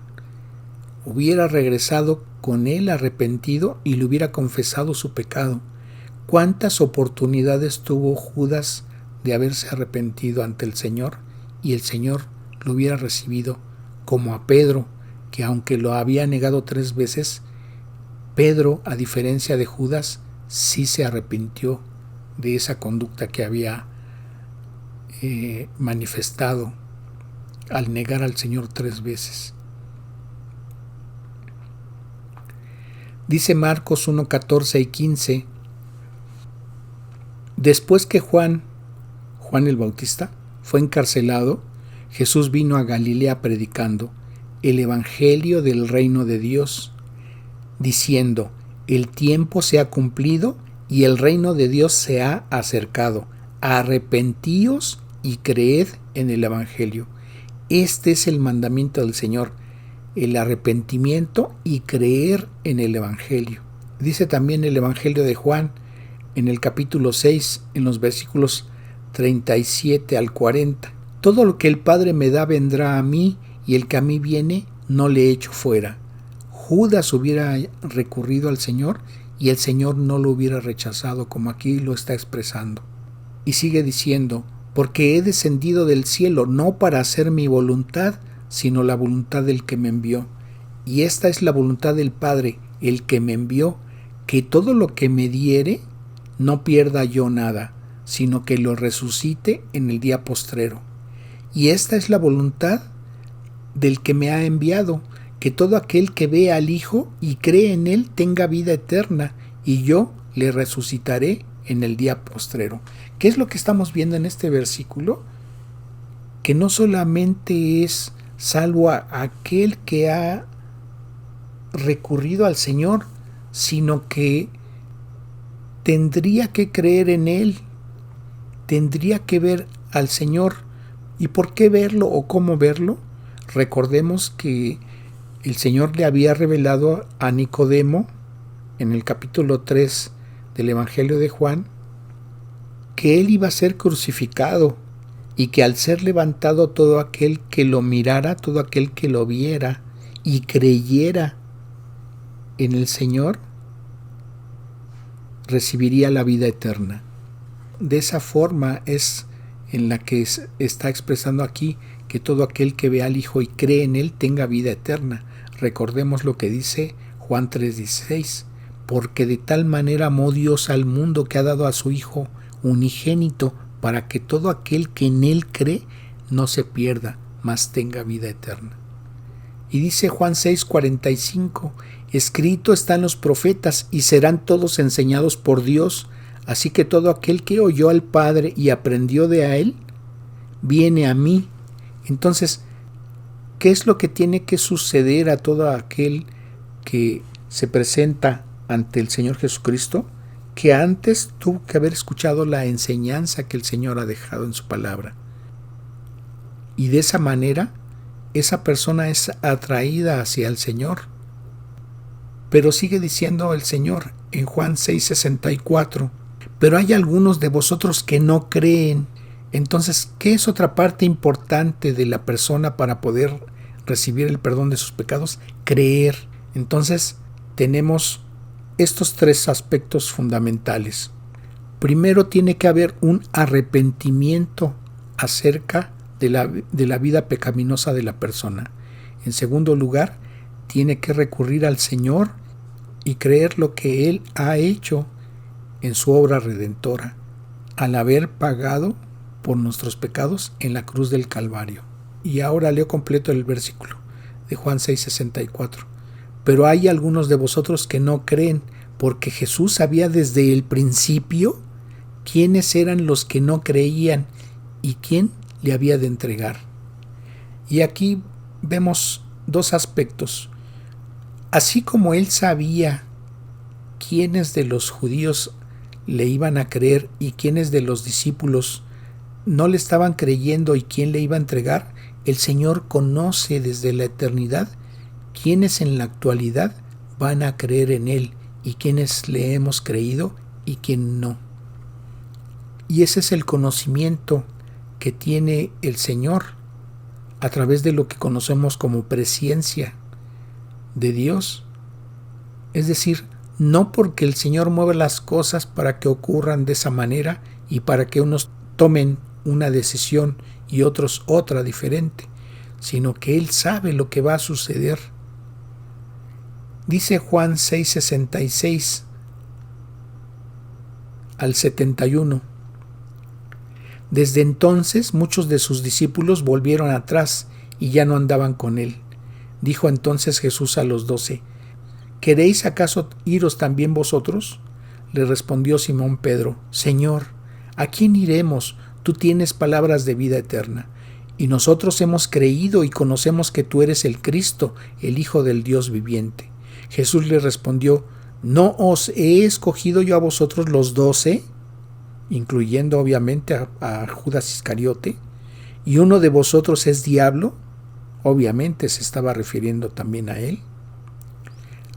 Hubiera regresado con él arrepentido y le hubiera confesado su pecado. ¿Cuántas oportunidades tuvo Judas de haberse arrepentido ante el Señor y el Señor lo hubiera recibido, como a Pedro, que aunque lo había negado 3 veces, Pedro, a diferencia de Judas, sí se arrepintió de esa conducta que había manifestado al negar al Señor 3 veces. Dice Marcos 1, 14 y 15, después que Juan el Bautista, fue encarcelado, Jesús vino a Galilea predicando el evangelio del reino de Dios, diciendo, el tiempo se ha cumplido y el reino de Dios se ha acercado. Arrepentíos y creed en el evangelio. Este es el mandamiento del Señor, el arrepentimiento y creer en el evangelio. Dice también el evangelio de Juan en el capítulo 6, en los versículos 37 al 40. Todo lo que el Padre me da vendrá a mí, y el que a mí viene no le echo fuera. Judas hubiera recurrido al Señor y el Señor no lo hubiera rechazado, como aquí lo está expresando. Y sigue diciendo, porque he descendido del cielo no para hacer mi voluntad, sino la voluntad del que me envió. Y esta es la voluntad del Padre, el que me envió, que todo lo que me diere no pierda yo nada, sino que lo resucite en el día postrero. Y esta es la voluntad del que me ha enviado, que todo aquel que vea al Hijo y cree en él tenga vida eterna, y yo le resucitaré en el día postrero. ¿Qué es lo que estamos viendo en este versículo? Que no solamente es salvo a aquel que ha recurrido al Señor, sino que tendría que creer en él, tendría que ver al Señor. ¿Y por qué verlo o cómo verlo? Recordemos que el Señor le había revelado a Nicodemo en el capítulo 3 del Evangelio de Juan que él iba a ser crucificado y que al ser levantado todo aquel que lo mirara, todo aquel que lo viera y creyera en el Señor, recibiría la vida eterna. De esa forma es en la que está expresando aquí que todo aquel que ve al Hijo y cree en él tenga vida eterna. Recordemos lo que dice Juan 3:16, porque de tal manera amó Dios al mundo que ha dado a su Hijo unigénito, para que todo aquel que en él cree no se pierda, mas tenga vida eterna. Y dice Juan 6:45, escrito están los profetas y serán todos enseñados por Dios, así que todo aquel que oyó al Padre y aprendió de a él, viene a mí. Entonces, ¿qué es lo que tiene que suceder a todo aquel que se presenta ante el Señor Jesucristo? Que antes tuvo que haber escuchado la enseñanza que el Señor ha dejado en su palabra. Y de esa manera, esa persona es atraída hacia el Señor. Pero sigue diciendo el Señor en Juan 6:64, pero hay algunos de vosotros que no creen. Entonces, ¿qué es otra parte importante de la persona para poder recibir el perdón de sus pecados? Creer. Entonces, tenemos estos 3 aspectos fundamentales. Primero, tiene que haber un arrepentimiento acerca de la vida pecaminosa de la persona. En segundo lugar, tiene que recurrir al Señor y creer lo que Él ha hecho en su obra redentora, al haber pagado por nuestros pecados en la cruz del Calvario. Y ahora leo completo el versículo de Juan 6:64. Pero hay algunos de vosotros que no creen, porque Jesús sabía desde el principio quiénes eran los que no creían y quién le había de entregar. Y aquí vemos 2 aspectos. Así como él sabía quiénes de los judíos le iban a creer y quiénes de los discípulos no le estaban creyendo y quién le iba a entregar, el Señor conoce desde la eternidad quiénes en la actualidad van a creer en Él y quiénes le hemos creído y quién no. Y ese es el conocimiento que tiene el Señor a través de lo que conocemos como presciencia de Dios. Es decir, no porque el Señor mueve las cosas para que ocurran de esa manera y para que unos tomen una decisión y otros otra diferente, sino que Él sabe lo que va a suceder. Dice Juan 6:66 al 71. Desde entonces muchos de sus discípulos volvieron atrás y ya no andaban con Él. Dijo entonces Jesús a los 12: ¿Queréis acaso iros también vosotros? Le respondió Simón Pedro: Señor, ¿a quién iremos? Tú tienes palabras de vida eterna, y nosotros hemos creído y conocemos que tú eres el Cristo, el Hijo del Dios viviente. Jesús le respondió: ¿No os he escogido yo a vosotros los 12? Incluyendo obviamente a Judas Iscariote. ¿Y uno de vosotros es diablo? Obviamente se estaba refiriendo también a él.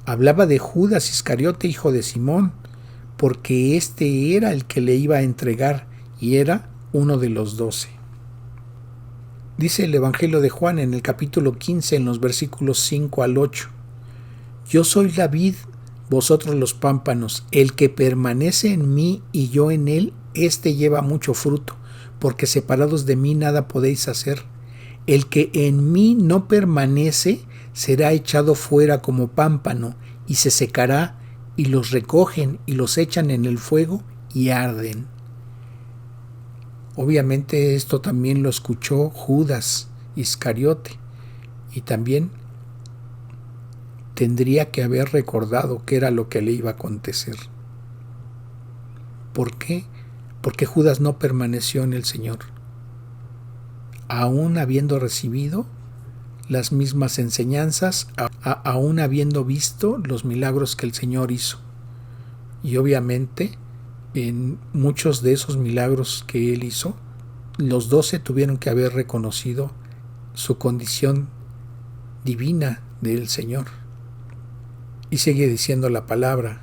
Hablaba de Judas Iscariote, hijo de Simón, porque este era el que le iba a entregar y era uno de los 12. Dice el Evangelio de Juan en el capítulo 15, en los versículos 5 al 8: Yo soy la vid, vosotros los pámpanos. El que permanece en mí y yo en él, éste lleva mucho fruto, porque separados de mí nada podéis hacer. El que en mí no permanece será echado fuera como pámpano y se secará, y los recogen y los echan en el fuego y arden. Obviamente esto también lo escuchó Judas Iscariote y también tendría que haber recordado qué era lo que le iba a acontecer. ¿Por qué? Porque Judas no permaneció en el Señor, aún habiendo recibido las mismas enseñanzas, aún habiendo visto los milagros que el Señor hizo. Y obviamente en muchos de esos milagros que Él hizo, los 12 tuvieron que haber reconocido su condición divina del Señor. Y sigue diciendo la palabra: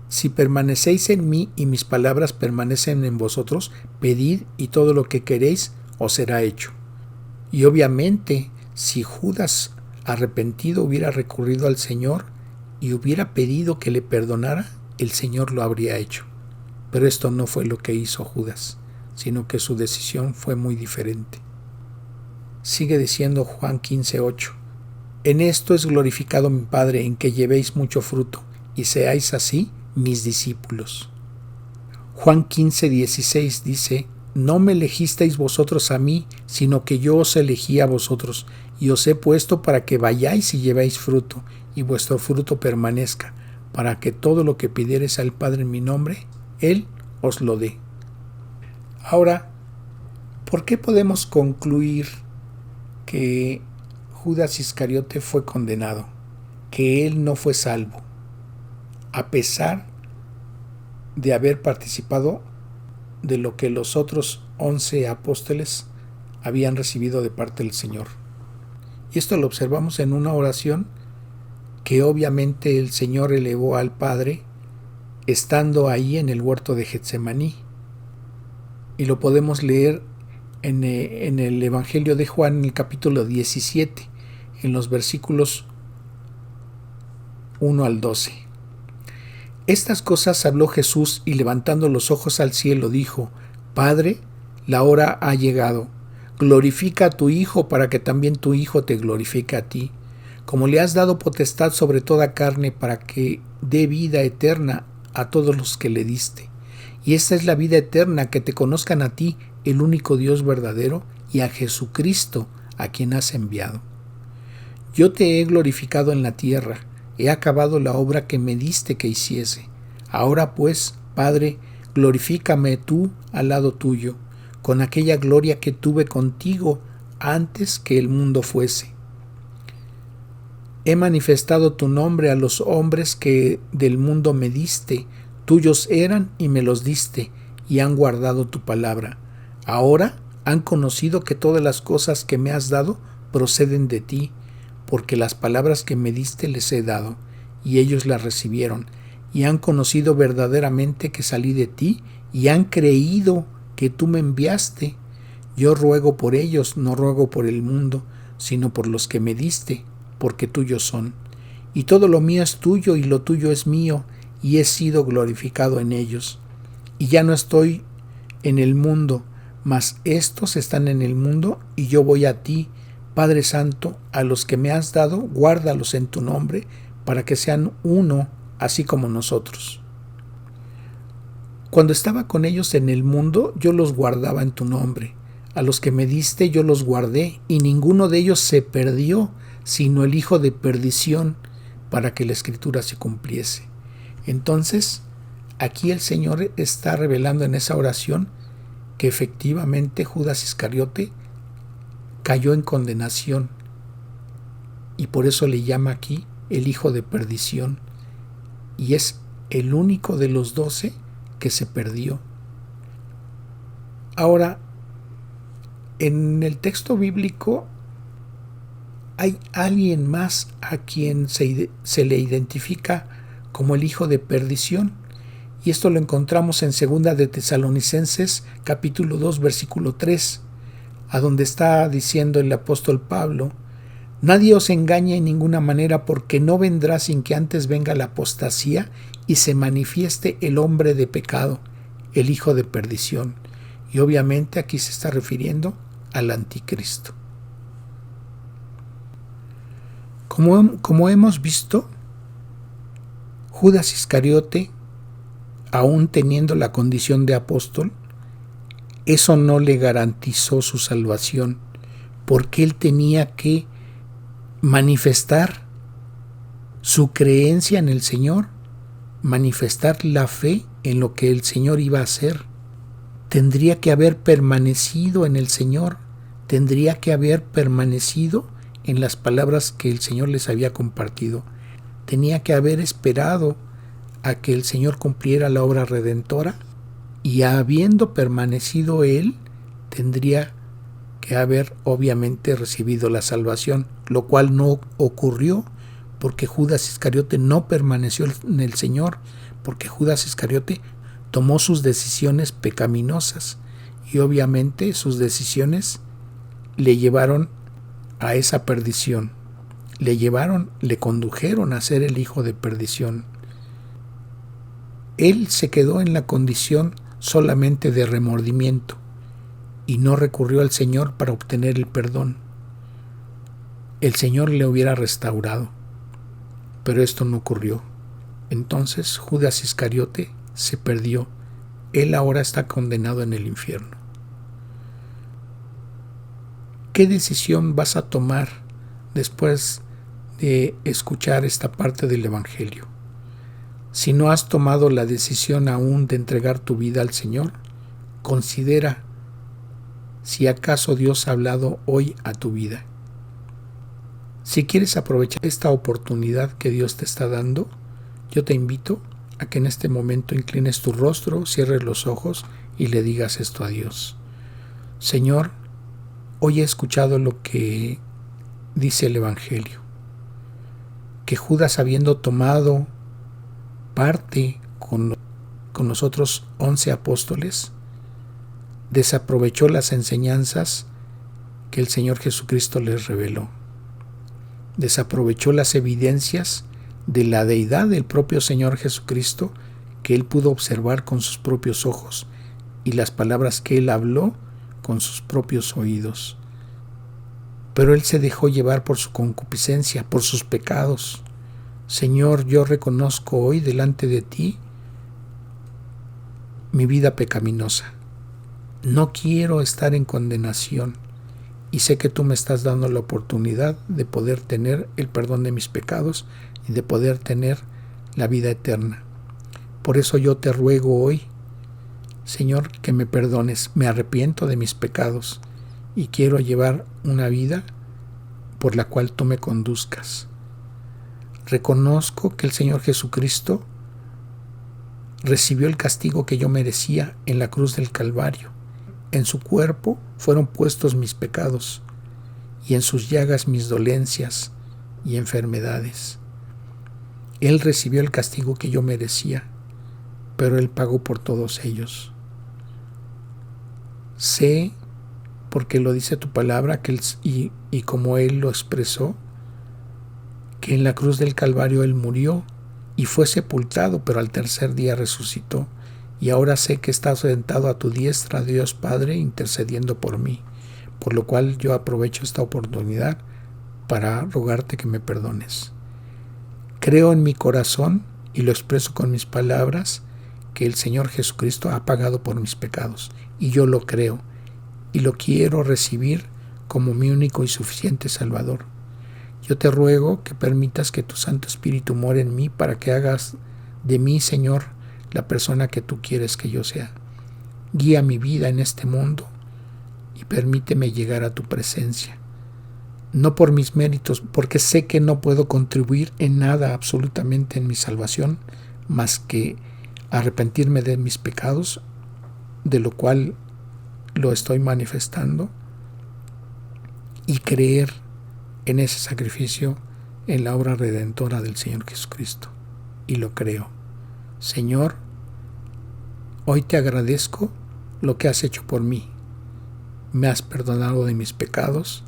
Si permanecéis en mí y mis palabras permanecen en vosotros, pedid y todo lo que queréis os será hecho. Y obviamente, si Judas arrepentido hubiera recurrido al Señor y hubiera pedido que le perdonara, el Señor lo habría hecho. Pero esto no fue lo que hizo Judas, sino que su decisión fue muy diferente. Sigue diciendo Juan 15:8: En esto es glorificado mi Padre, en que llevéis mucho fruto, y seáis así mis discípulos. Juan 15:16 dice: No me elegisteis vosotros a mí, sino que yo os elegí a vosotros, y os he puesto para que vayáis y llevéis fruto, y vuestro fruto permanezca, para que todo lo que pidiereis al Padre en mi nombre, Él os lo dé. Ahora, ¿por qué podemos concluir que Judas Iscariote fue condenado, que él no fue salvo, a pesar de haber participado de lo que los otros 11 apóstoles habían recibido de parte del Señor? Y esto lo observamos en una oración que obviamente el Señor elevó al Padre estando ahí en el huerto de Getsemaní. Y lo podemos leer en el Evangelio de Juan, en el capítulo 17, en los versículos 1 al 12. Estas cosas habló Jesús y levantando los ojos al cielo dijo: Padre, la hora ha llegado. Glorifica a tu Hijo para que también tu Hijo te glorifique a ti, como le has dado potestad sobre toda carne para que dé vida eterna a todos los que le diste. Y esta es la vida eterna, que te conozcan a ti, el único Dios verdadero, y a Jesucristo, a quien has enviado. Yo te he glorificado en la tierra, he acabado la obra que me diste que hiciese. Ahora pues, Padre, glorifícame tú al lado tuyo, con aquella gloria que tuve contigo antes que el mundo fuese. He manifestado tu nombre a los hombres que del mundo me diste, tuyos eran y me los diste, y han guardado tu palabra. Ahora han conocido que todas las cosas que me has dado proceden de ti, porque las palabras que me diste les he dado, y ellos la recibieron, y han conocido verdaderamente que salí de ti, y han creído que tú me enviaste. Yo ruego por ellos, no ruego por el mundo, sino por los que me diste, porque tuyos son. Y todo lo mío es tuyo, y lo tuyo es mío, y he sido glorificado en ellos. Y ya no estoy en el mundo, mas estos están en el mundo, y yo voy a ti, Padre Santo, a los que me has dado, guárdalos en tu nombre, para que sean uno, así como nosotros. Cuando estaba con ellos en el mundo, yo los guardaba en tu nombre. A los que me diste yo los guardé, y ninguno de ellos se perdió, sino el hijo de perdición, para que la Escritura se cumpliese. Entonces, aquí el Señor está revelando en esa oración que efectivamente Judas Iscariote cayó en condenación, y por eso le llama aquí el hijo de perdición, y es el único de los 12 que se perdió. Ahora, en el texto bíblico hay alguien más a quien se le identifica como el hijo de perdición, y esto lo encontramos en 2 de Tesalonicenses capítulo 2 versículo 3, a donde está diciendo el apóstol Pablo: nadie os engañe en ninguna manera, porque no vendrá sin que antes venga la apostasía y se manifieste el hombre de pecado, el hijo de perdición. Y obviamente aquí se está refiriendo al anticristo. Como hemos visto, Judas Iscariote, aún teniendo la condición de apóstol, eso no le garantizó su salvación, porque él tenía que manifestar su creencia en el Señor, manifestar la fe en lo que el Señor iba a hacer. Tendría que haber permanecido en el Señor, tendría que haber permanecido en las palabras que el Señor les había compartido. Tenía que haber esperado a que el Señor cumpliera la obra redentora, y habiendo permanecido él, tendría que haber obviamente recibido la salvación, lo cual no ocurrió, porque Judas Iscariote no permaneció en el Señor, porque Judas Iscariote tomó sus decisiones pecaminosas, y obviamente sus decisiones le llevaron a esa perdición, le condujeron a ser el hijo de perdición. Él se quedó en la condición solamente de remordimiento y no recurrió al Señor para obtener el perdón. El Señor le hubiera restaurado, pero esto no ocurrió. Entonces Judas Iscariote se perdió. Él ahora está condenado en el infierno. ¿Qué decisión vas a tomar después de escuchar esta parte del Evangelio? Si no has tomado la decisión aún de entregar tu vida al Señor, considera si acaso Dios ha hablado hoy a tu vida. Si quieres aprovechar esta oportunidad que Dios te está dando, yo te invito a que en este momento inclines tu rostro, cierres los ojos y le digas esto a Dios. Señor, hoy he escuchado lo que dice el Evangelio, que Judas, habiendo tomado parte con los otros 11 apóstoles, desaprovechó las enseñanzas que el Señor Jesucristo les reveló. Desaprovechó las evidencias de la deidad del propio Señor Jesucristo que él pudo observar con sus propios ojos, y las palabras que él habló con sus propios oídos. Pero él se dejó llevar por su concupiscencia, por sus pecados. Señor, yo reconozco hoy delante de ti mi vida pecaminosa. No quiero estar en condenación, y sé que tú me estás dando la oportunidad de poder tener el perdón de mis pecados y de poder tener la vida eterna. Por eso yo te ruego hoy, Señor, que me perdones. Me arrepiento de mis pecados y quiero llevar una vida por la cual tú me conduzcas. Reconozco que el Señor Jesucristo recibió el castigo que yo merecía en la cruz del Calvario. En su cuerpo fueron puestos mis pecados, y en sus llagas mis dolencias y enfermedades. Él recibió el castigo que yo merecía, pero Él pagó por todos ellos. Sé, porque lo dice tu palabra, que y como Él lo expresó, que en la cruz del Calvario Él murió y fue sepultado, pero al tercer día resucitó. Y ahora sé que estás sentado a tu diestra, Dios Padre, intercediendo por mí, por lo cual yo aprovecho esta oportunidad para rogarte que me perdones. Creo en mi corazón y lo expreso con mis palabras que el Señor Jesucristo ha pagado por mis pecados, y yo lo creo y lo quiero recibir como mi único y suficiente Salvador. Yo te ruego que permitas que tu Santo Espíritu more en mí para que hagas de mí, Señor, la persona que tú quieres que yo sea. Guía mi vida en este mundo y permíteme llegar a tu presencia. No por mis méritos, porque sé que no puedo contribuir en nada absolutamente en mi salvación, más que arrepentirme de mis pecados, de lo cual lo estoy manifestando, y creer en ese sacrificio, en la obra redentora del Señor Jesucristo. Y lo creo. Señor, hoy te agradezco lo que has hecho por mí. Me has perdonado de mis pecados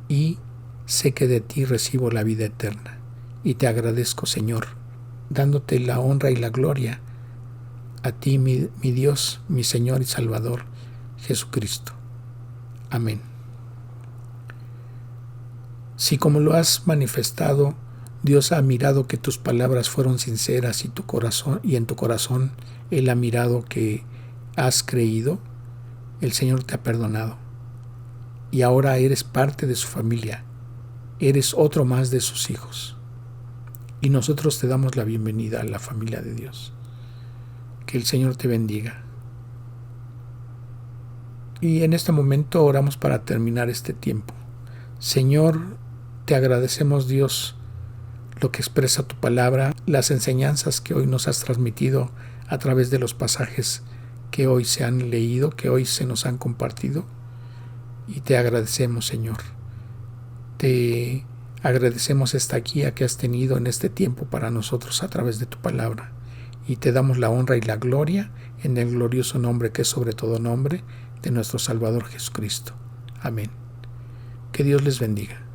y sé que de ti recibo la vida eterna. Y te agradezco, Señor, dándote la honra y la gloria a ti, mi Dios, mi Señor y Salvador, Jesucristo. Amén. Si como lo has manifestado, Dios ha mirado que tus palabras fueron sinceras y en tu corazón Él ha mirado que has creído, el Señor te ha perdonado. Y ahora eres parte de su familia, eres otro más de sus hijos. Y nosotros te damos la bienvenida a la familia de Dios. Que el Señor te bendiga. Y en este momento oramos para terminar este tiempo. Señor, te agradecemos, Dios, lo que expresa tu palabra, las enseñanzas que hoy nos has transmitido a través de los pasajes que hoy se han leído, que hoy se nos han compartido. Y te agradecemos, Señor. Te agradecemos esta guía que has tenido en este tiempo para nosotros a través de tu palabra. Y te damos la honra y la gloria en el glorioso nombre que es sobre todo nombre de nuestro Salvador Jesucristo. Amén. Que Dios les bendiga.